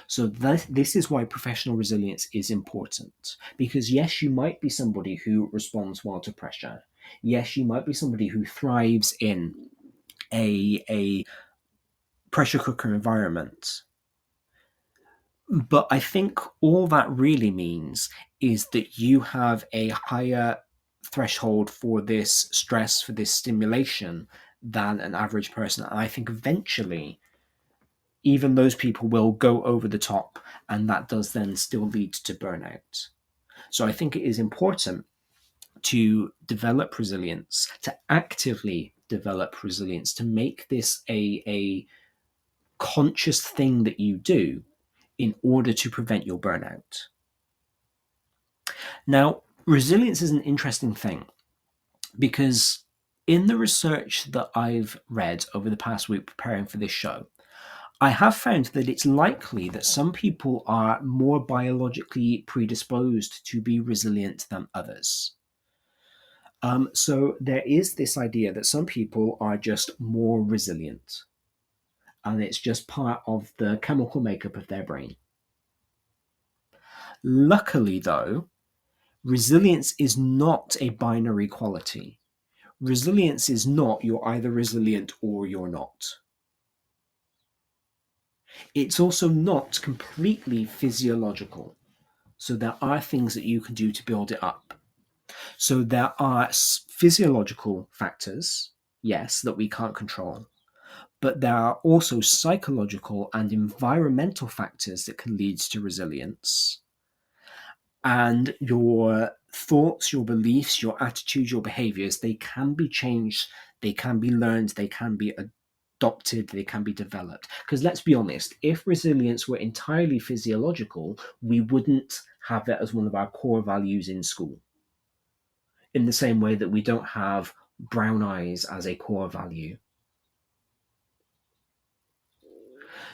So this is why professional resilience is important. Because yes, you might be somebody who responds well to pressure. Yes, you might be somebody who thrives in a pressure cooker environment. But I think all that really means is that you have a higher threshold for this stress, for this stimulation, than an average person. And I think eventually even those people will go over the top, and that does then still lead to burnout. So I think it is important to develop resilience, to actively develop resilience, to make this a conscious thing that you do in order to prevent your burnout. Now, resilience is an interesting thing because in the research that I've read over the past week preparing for this show, I have found that it's likely that some people are more biologically predisposed to be resilient than others. So there is this idea that some people are just more resilient, and it's just part of the chemical makeup of their brain. Luckily, though, resilience is not a binary quality. Resilience is not you're either resilient or you're not. It's also not completely physiological. So there are things that you can do to build it up. So there are physiological factors, yes, that we can't control. But there are also psychological and environmental factors that can lead to resilience. And your thoughts, your beliefs, your attitudes, your behaviors, they can be changed, they can be learned, they can be adopted, they can be developed. Because let's be honest, if resilience were entirely physiological, we wouldn't have it as one of our core values in school. In the same way that we don't have brown eyes as a core value.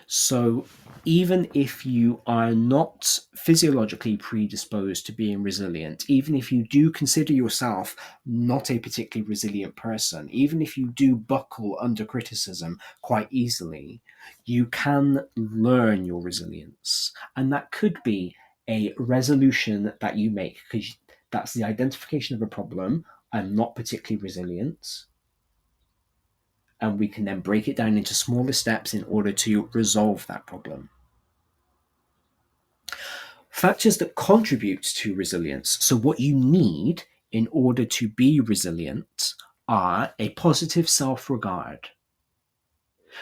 So even if you are not physiologically predisposed to being resilient, even if you do consider yourself not a particularly resilient person, even if you do buckle under criticism quite easily, you can learn your resilience. And that could be a resolution that you make, because that's the identification of a problem. I'm not particularly resilient. And we can then break it down into smaller steps in order to resolve that problem. Factors that contribute to resilience. So what you need in order to be resilient are a positive self-regard.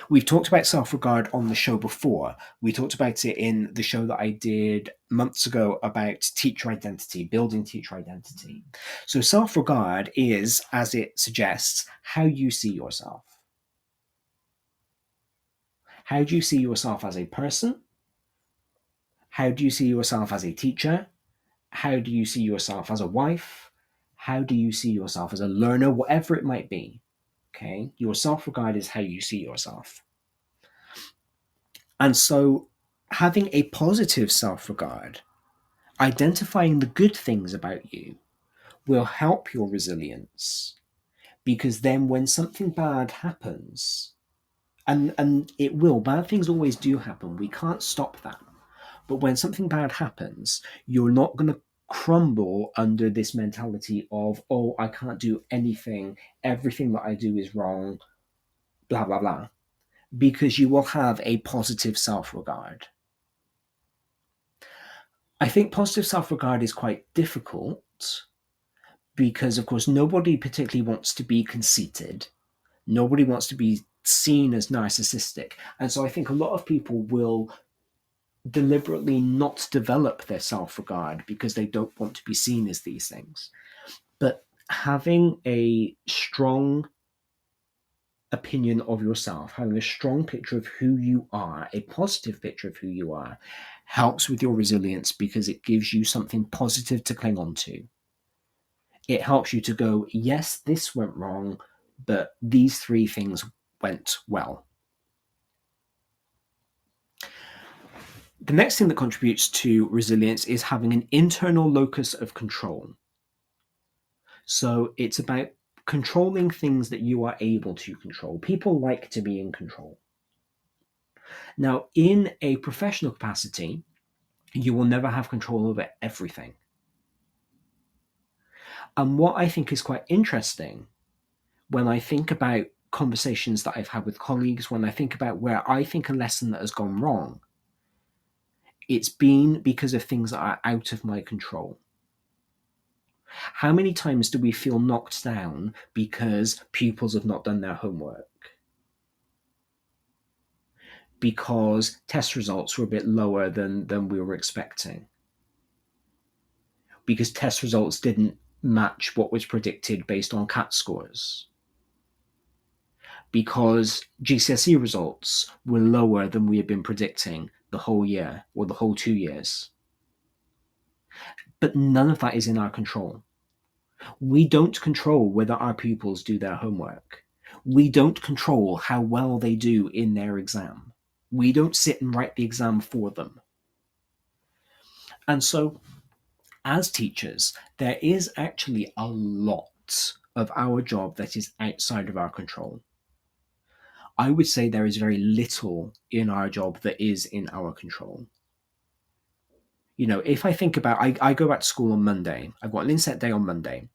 We've talked about self-regard on the show before. We talked about it in the show that I did months ago about teacher identity, building teacher identity. So self-regard is, as it suggests, how you see yourself. How do you see yourself as a person? How do you see yourself as a teacher? How do you see yourself as a wife? How do you see yourself as a learner? Whatever it might be. Okay, your self-regard is how you see yourself. And so having a positive self-regard, identifying the good things about you, will help your resilience. Because then when something bad happens, and it will, bad things always do happen. We can't stop that. But when something bad happens, you're not going to crumble under this mentality of, oh, I can't do anything. Everything that I do is wrong, blah, blah, blah. Because you will have a positive self-regard. I think positive self-regard is quite difficult because, of course, nobody particularly wants to be conceited. Nobody wants to be seen as narcissistic. And so I think a lot of people will deliberately not develop their self-regard because they don't want to be seen as these things. But having a strong opinion of yourself, having a strong picture of who you are, a positive picture of who you are, helps with your resilience because it gives you something positive to cling on to. It helps you to go, yes, this went wrong, but these three things went well. The next thing that contributes to resilience is having an internal locus of control. So it's about controlling things that you are able to control. People like to be in control. Now, in a professional capacity, you will never have control over everything. And what I think is quite interesting when I think about conversations that I've had with colleagues, when I think about where I think a lesson that has gone wrong, it's been because of things that are out of my control. How many times do we feel knocked down because pupils have not done their homework? Because test results were a bit lower than we were expecting? Because test results didn't match what was predicted based on CAT scores? Because GCSE results were lower than we had been predicting the whole year or the whole 2 years? But none of that is in our control. We don't control whether our pupils do their homework. We don't control how well they do in their exam. We don't sit and write the exam for them. And so, as teachers, there is actually a lot of our job that is outside of our control. I would say there is very little in our job that is in our control. You know, if I think about, I go back to school on Monday. I've got an inset day on Monday.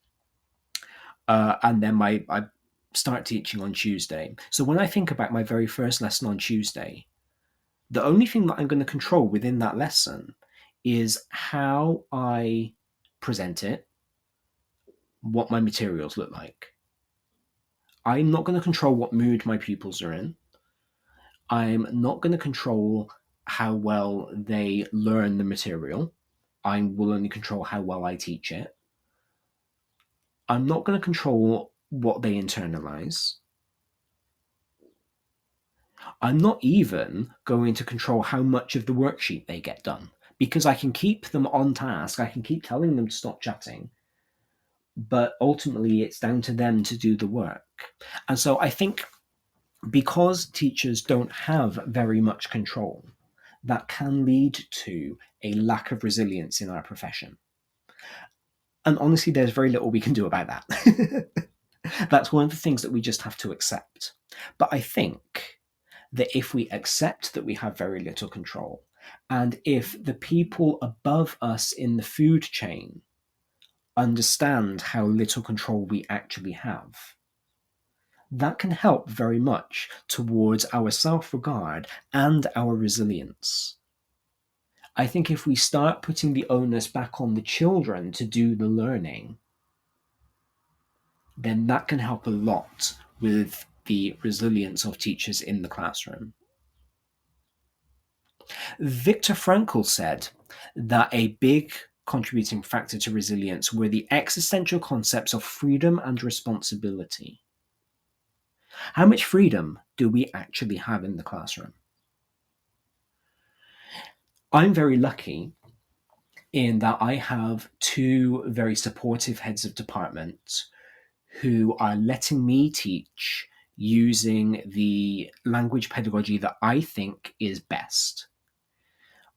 And then I start teaching on Tuesday. So when I think about my very first lesson on Tuesday, the only thing that I'm going to control within that lesson is how I present it, what my materials look like. I'm not going to control what mood my pupils are in. I'm not going to control how well they learn the material. I will only control how well I teach it. I'm not going to control what they internalize. I'm not even going to control how much of the worksheet they get done, because I can keep them on task. I can keep telling them to stop chatting, but ultimately it's down to them to do the work. And so I think because teachers don't have very much control, that can lead to a lack of resilience in our profession. And honestly, there's very little we can do about that. That's one of the things that we just have to accept. But I think that if we accept that we have very little control, and if the people above us in the food chain understand how little control we actually have, that can help very much towards our self-regard and our resilience. I think if we start putting the onus back on the children to do the learning, then that can help a lot with the resilience of teachers in the classroom. Viktor Frankl said that a big contributing factor to resilience were the existential concepts of freedom and responsibility. How much freedom do we actually have in the classroom? I'm very lucky in that I have two very supportive heads of department who are letting me teach using the language pedagogy that I think is best.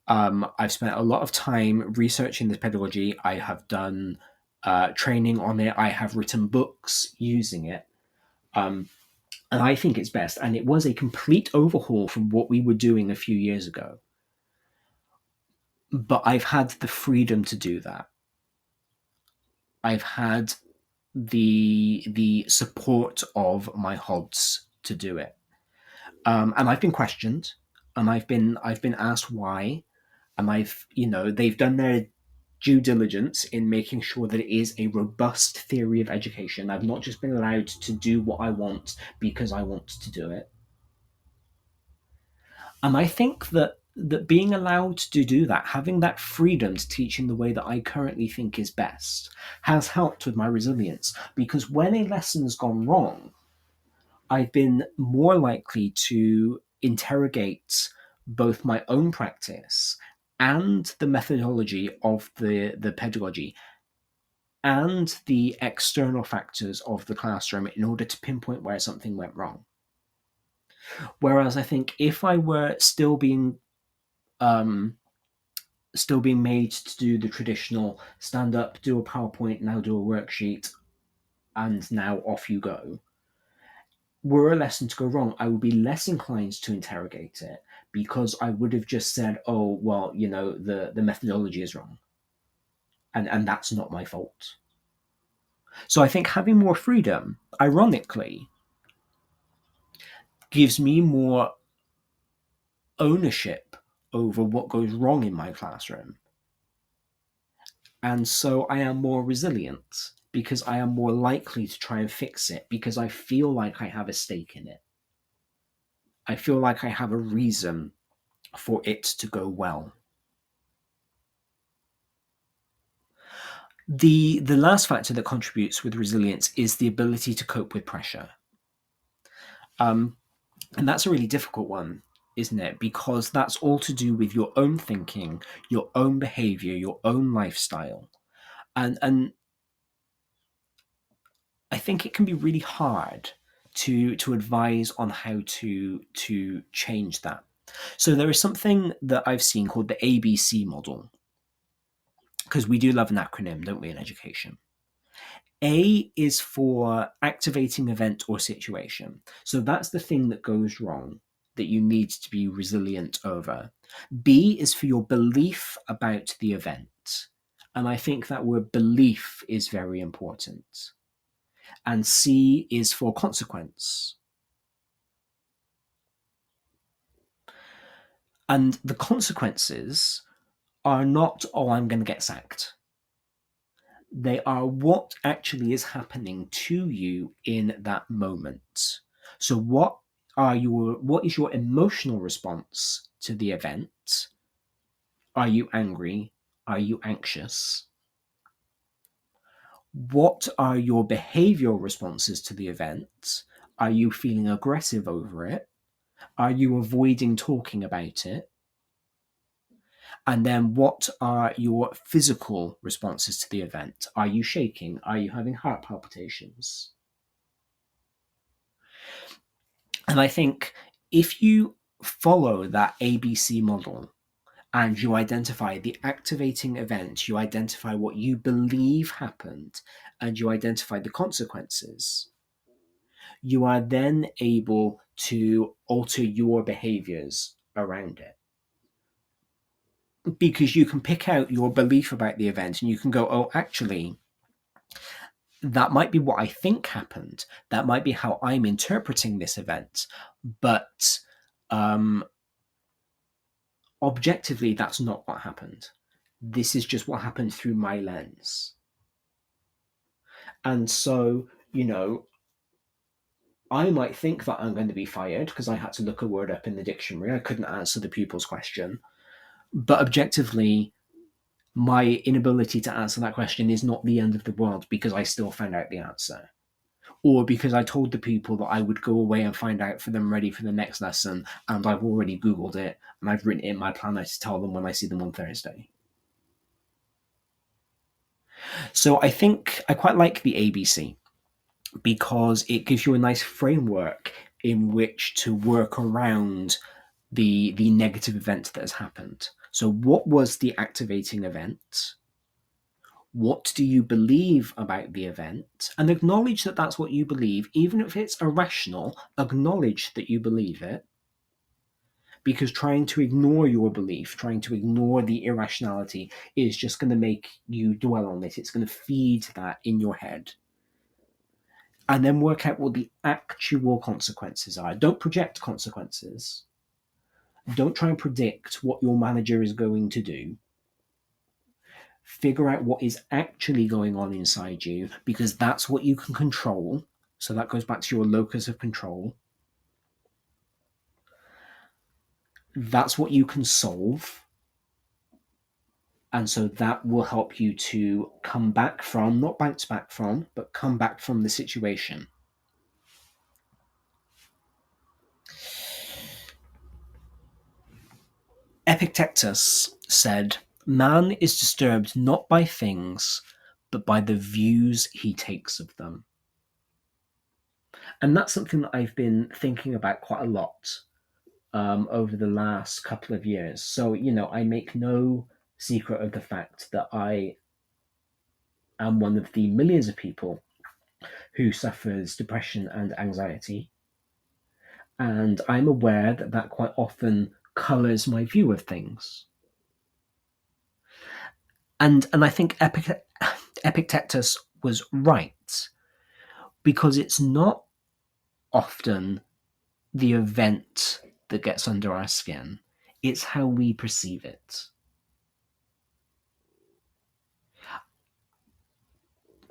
I've spent a lot of time researching this pedagogy. I have done training on it. I have written books using it. And I think it's best. And it was a complete overhaul from what we were doing a few years ago. But I've had the freedom to do that. I've had the support of my HODs to do it. And I've been questioned, and I've been asked why, and they've done their due diligence in making sure that it is a robust theory of education. I've not just been allowed to do what I want because I want to do it. And I think that being allowed to do that, having that freedom to teach in the way that I currently think is best, has helped with my resilience. Because when a lesson's gone wrong, I've been more likely to interrogate both my own practice and the methodology of the pedagogy and the external factors of the classroom in order to pinpoint where something went wrong. Whereas I think if I were still being made to do the traditional stand up, do a PowerPoint, now do a worksheet, and now off you go, were a lesson to go wrong, I would be less inclined to interrogate it because I would have just said, oh, well, the methodology is wrong. And that's not my fault. So I think having more freedom, ironically, gives me more ownership over what goes wrong in my classroom. And so I am more resilient because I am more likely to try and fix it because I feel like I have a stake in it. I feel like I have a reason for it to go well. The last factor that contributes with resilience is the ability to cope with pressure. And that's a really difficult one, isn't it? Because that's all to do with your own thinking, your own behavior, your own lifestyle. And I think it can be really hard to advise on how to change that. So there is something that I've seen called the ABC model, because we do love an acronym, don't we, in education? A is for activating event or situation. So that's the thing that goes wrong that you need to be resilient over. B is for your belief about the event. And I think that word belief is very important. And C is for consequence. And the consequences are not, oh, I'm going to get sacked. They are what actually is happening to you in that moment. So what what is your emotional response to the event? Are you angry? Are you anxious? What are your behavioral responses to the event? Are you feeling aggressive over it? Are you avoiding talking about it? And then what are your physical responses to the event? Are you shaking? Are you having heart palpitations? And I think if you follow that ABC model and you identify the activating event, you identify what you believe happened, and you identify the consequences, you are then able to alter your behaviors around it. Because you can pick out your belief about the event and you can go, oh, actually, that might be what I think happened. That might be how I'm interpreting this event. But objectively, that's not what happened. This is just what happened through my lens. And so, I might think that I'm going to be fired because I had to look a word up in the dictionary. I couldn't answer the pupil's question. But objectively, my inability to answer that question is not the end of the world because I still found out the answer. Or because I told the people that I would go away and find out for them ready for the next lesson, and I've already Googled it, and I've written it in my planner to tell them when I see them on Thursday. So I think I quite like the ABC because it gives you a nice framework in which to work around the negative event that has happened. So what was the activating event? What do you believe about the event? And acknowledge that that's what you believe, even if it's irrational, acknowledge that you believe it. Because trying to ignore your belief, trying to ignore the irrationality is just going to make you dwell on it. It's going to feed that in your head. And then work out what the actual consequences are. Don't project consequences. Don't try and predict what your manager is going to do. Figure out what is actually going on inside you, because that's what you can control. So that goes back to your locus of control. That's what you can solve. And so that will help you to come back from, not bounce back from, but come back from the situation. Epictetus said, "Man is disturbed not by things, but by the views he takes of them." And that's something that I've been thinking about quite a lot over the last couple of years. So, I make no secret of the fact that I am one of the millions of people who suffers depression and anxiety. And I'm aware that that quite often colours my view of things. And I think Epictetus was right, because it's not often the event that gets under our skin, it's how we perceive it.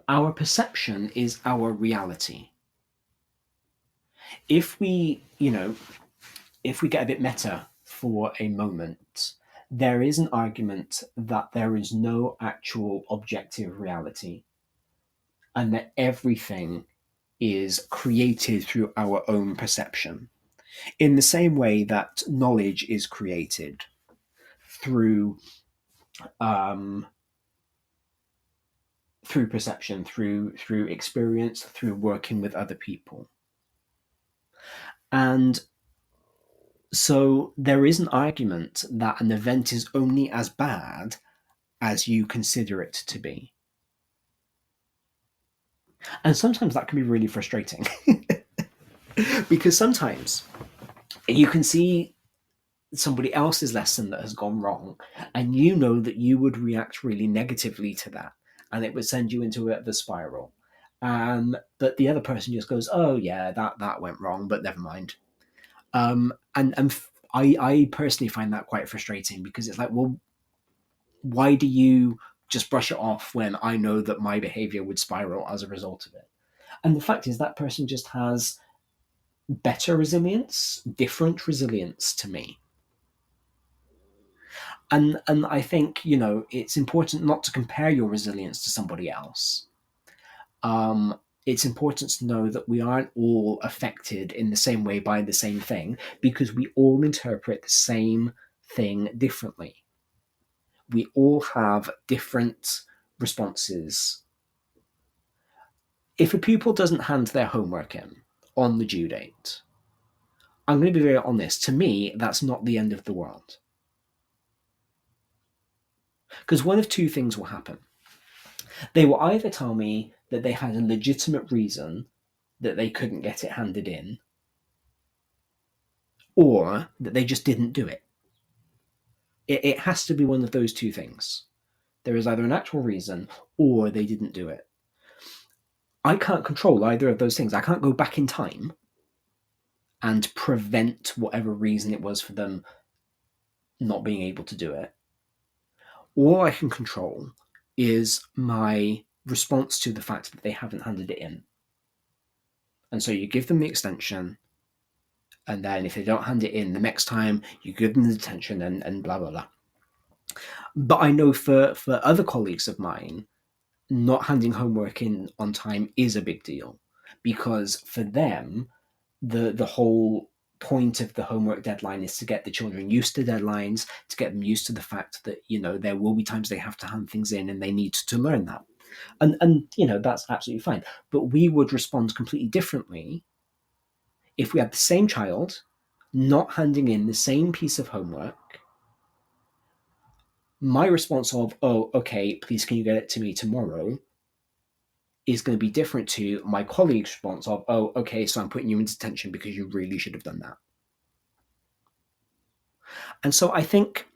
Our perception is our reality. If we get a bit meta for a moment, there is an argument that there is no actual objective reality, and that everything is created through our own perception. In the same way that knowledge is created through perception, through experience, through working with other people. And so there is an argument that an event is only as bad as you consider it to be. And sometimes that can be really frustrating because sometimes you can see somebody else's lesson that has gone wrong, and you know that you would react really negatively to that, and it would send you into the spiral. But the other person just goes, "Oh yeah, that went wrong, but never mind." I personally find that quite frustrating, because it's like, well, why do you just brush it off when I know that my behavior would spiral as a result of it? And the fact is, that person just has better resilience, different resilience to me. And I think, it's important not to compare your resilience to somebody else. It's important to know that we aren't all affected in the same way by the same thing, because we all interpret the same thing differently. We all have different responses. If a pupil doesn't hand their homework in on the due date, I'm going to be very honest, to me, that's not the end of the world. Because one of two things will happen. They will either tell me that they had a legitimate reason that they couldn't get it handed in, or that they just didn't do it. It has to be one of those two things. There is either an actual reason, or they didn't do it. I can't control either of those things. I can't go back in time and prevent whatever reason it was for them not being able to do it. All I can control is my response to the fact that they haven't handed it in. And so you give them the extension, and then if they don't hand it in the next time, you give them the detention and blah, blah, blah. But I know for other colleagues of mine, not handing homework in on time is a big deal, because for them, the whole point of the homework deadline is to get the children used to deadlines, to get them used to the fact that, there will be times they have to hand things in and they need to learn that. And that's absolutely fine. But we would respond completely differently if we had the same child not handing in the same piece of homework. My response of, oh, okay, please can you get it to me tomorrow, is going to be different to my colleague's response of, oh, okay, so I'm putting you in detention because you really should have done that. And so I think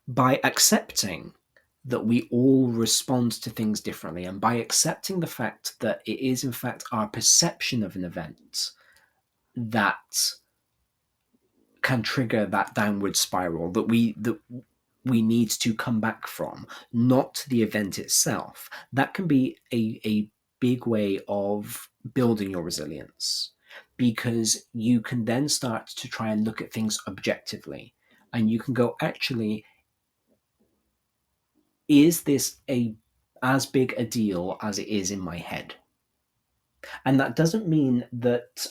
by accepting that we all respond to things differently, and by accepting the fact that it is in fact our perception of an event that can trigger that downward spiral that we need to come back from, not the event itself, that can be a big way of building your resilience, because you can then start to try and look at things objectively, and you can go, actually, is this as big a deal as it is in my head? And that doesn't mean that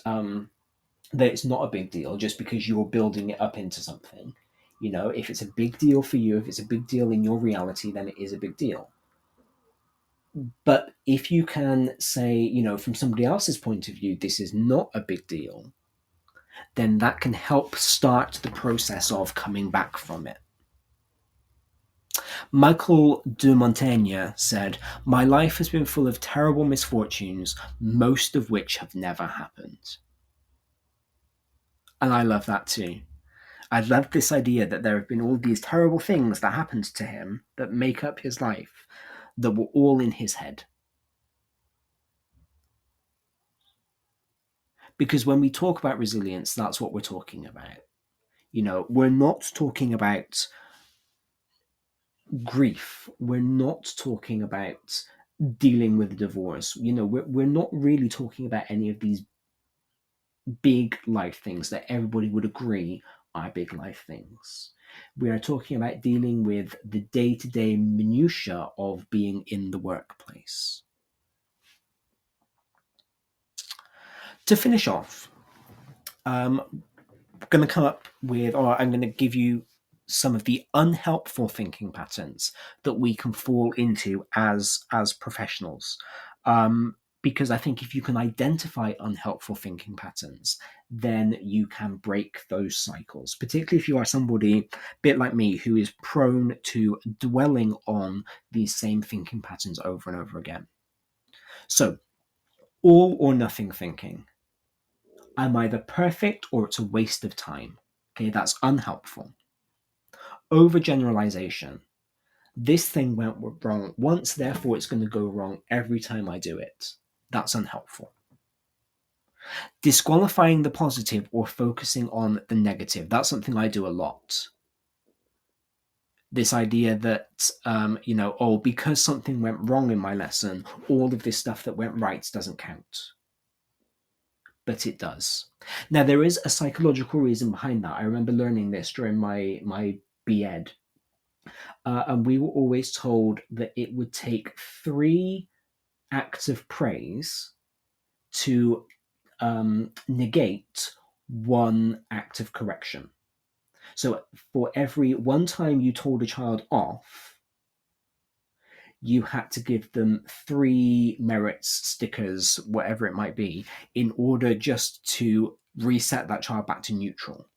that it's not a big deal just because you're building it up into something. If it's a big deal for you, if it's a big deal in your reality, then it is a big deal. But if you can say, from somebody else's point of view, this is not a big deal, then that can help start the process of coming back from it. Michael de Montaigne said, "My life has been full of terrible misfortunes, most of which have never happened." And I love that too. I love this idea that there have been all these terrible things that happened to him that make up his life, that were all in his head. Because when we talk about resilience, that's what we're talking about. We're not talking about grief. We're not talking about dealing with divorce. We're not really talking about any of these big life things that everybody would agree are big life things. We are talking about dealing with the day-to-day minutiae of being in the workplace. To finish off, I'm going to come up with, or I'm going to give you some of the unhelpful thinking patterns that we can fall into as professionals. Because I think if you can identify unhelpful thinking patterns, then you can break those cycles, particularly if you are somebody a bit like me who is prone to dwelling on these same thinking patterns over and over again. So, all or nothing thinking. I'm either perfect or it's a waste of time. Okay, that's unhelpful. Overgeneralization. This thing went wrong once, therefore it's going to go wrong every time I do it. That's unhelpful. Disqualifying the positive or focusing on the negative. That's something I do a lot. This idea that, because something went wrong in my lesson, all of this stuff that went right doesn't count. but it does. Now, there is a psychological reason behind that. I remember learning this during my B.Ed. And we were always told that it would take 3 acts of praise to negate 1 act of correction. So for every one time you told a child off, you had to give them 3 merits, stickers, whatever it might be, in order just to reset that child back to neutral.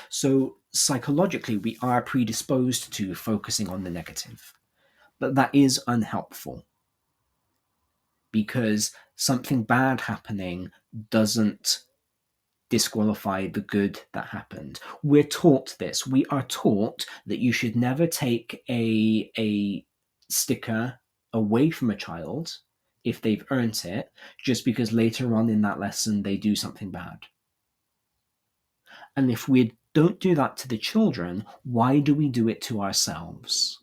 So psychologically, we are predisposed to focusing on the negative, but that is unhelpful, because something bad happening doesn't disqualify the good that happened. We're taught this. We are taught that you should never take a sticker away from a child if they've earned it, just because later on in that lesson they do something bad. And if we don't do that to the children, why do we do it to ourselves?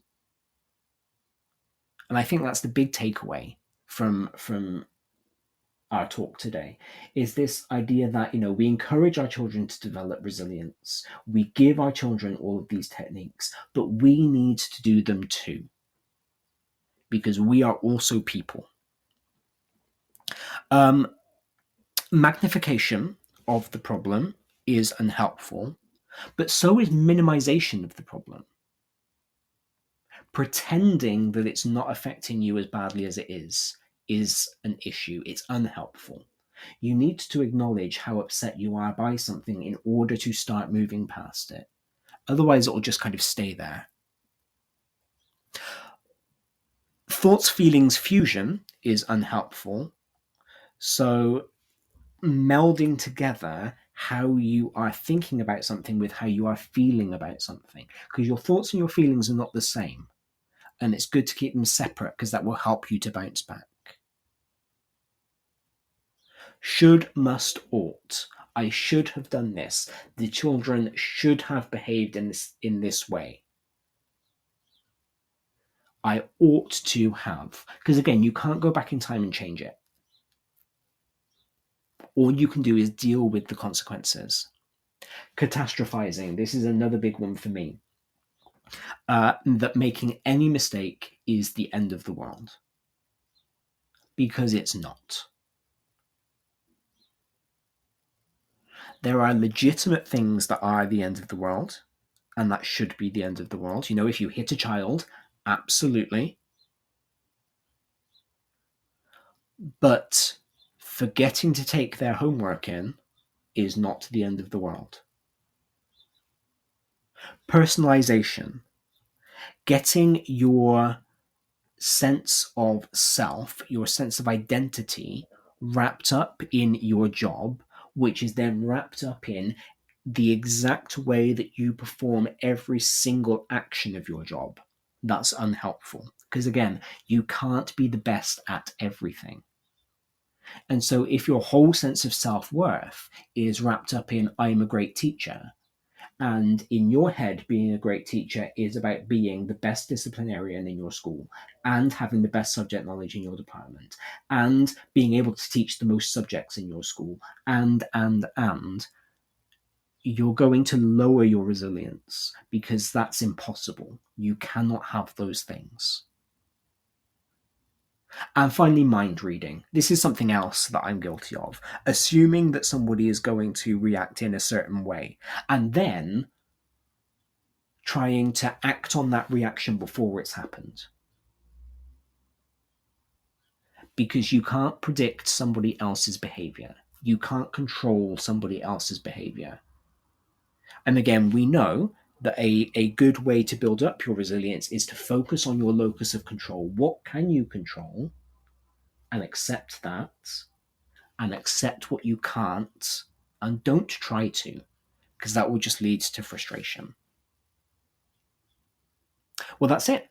And I think that's the big takeaway from our talk today, is this idea that, we encourage our children to develop resilience. We give our children all of these techniques, but we need to do them too, because we are also people. Magnification of the problem is unhelpful, but so is minimization of the problem. Pretending that it's not affecting you as badly as it is an issue. It's unhelpful. You need to acknowledge how upset you are by something in order to start moving past it. Otherwise, it will just kind of stay there. Thoughts, feelings, fusion is unhelpful. So melding together how you are thinking about something with how you are feeling about something, because your thoughts and your feelings are not the same. And it's good to keep them separate, because that will help you to bounce back. Should, must, ought. I should have done this. The children should have behaved in this way. I ought to have. Because again, you can't go back in time and change it. All you can do is deal with the consequences. Catastrophizing. This is another big one for me. That making any mistake is the end of the world. Because it's not. There are legitimate things that are the end of the world, and that should be the end of the world. If you hit a child, absolutely. But forgetting to take their homework in is not the end of the world. Personalization. Getting your sense of self, your sense of identity, wrapped up in your job, which is then wrapped up in the exact way that you perform every single action of your job. That's unhelpful, because again, you can't be the best at everything. And so if your whole sense of self-worth is wrapped up in I'm a great teacher, and in your head, being a great teacher is about being the best disciplinarian in your school, and having the best subject knowledge in your department, and being able to teach the most subjects in your school, and you're going to lower your resilience, because that's impossible. You cannot have those things. And finally, mind reading. This is something else that I'm guilty of. Assuming that somebody is going to react in a certain way, and then trying to act on that reaction before it's happened. Because you can't predict somebody else's behavior. You can't control somebody else's behavior. And again, we know that a good way to build up your resilience is to focus on your locus of control. What can you control? And accept that. And accept what you can't. And don't try to, because that will just lead to frustration. Well, that's it.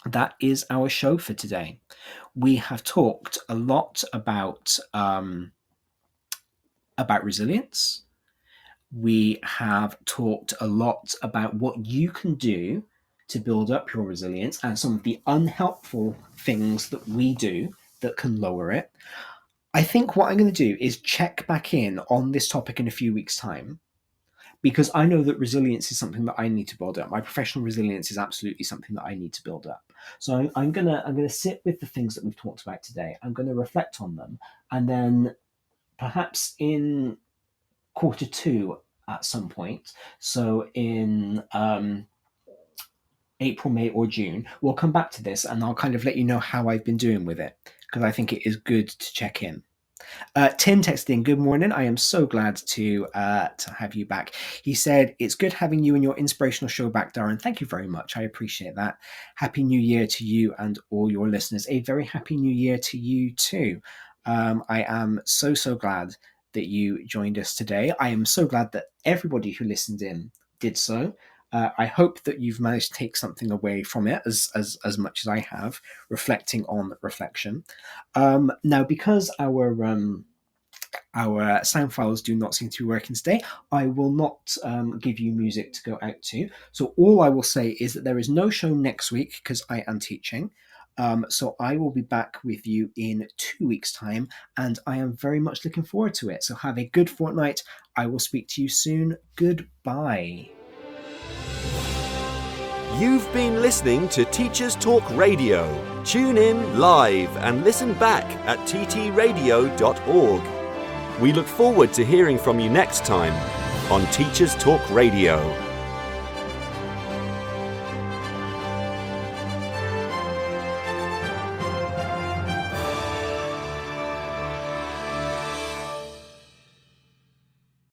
That is our show for today. We have talked a lot about resilience. We have talked a lot about what you can do to build up your resilience, and some of the unhelpful things that we do that can lower it. I think what I'm going to do is check back in on this topic in a few weeks' time, because I know that resilience is something that I need to build up. My professional resilience is absolutely something that I need to build up. So I'm gonna sit with the things that we've talked about today. I'm going to reflect on them, and then perhaps in Q2 at some point. So in April, May, or June, we'll come back to this, and I'll kind of let you know how I've been doing with it, because I think it is good to check in. Tim texted in, good morning. I am so glad to have you back. He said, it's good having you and your inspirational show back, Darren. Thank you very much. I appreciate that. Happy New Year to you and all your listeners. A very happy New Year to you too. I am so glad that you joined us today. I am so glad that everybody who listened in did so. I hope that you've managed to take something away from it as much as I have, reflecting on reflection. Now, because our sound files do not seem to be working today, I will not give you music to go out to. So all I will say is that there is no show next week because I am teaching. So I will be back with you in 2 weeks' time, and I am very much looking forward to it. So have a good fortnight. I will speak to you soon. Goodbye. You've been listening to Teachers Talk Radio. Tune in live and listen back at ttradio.org. We look forward to hearing from you next time on Teachers Talk Radio.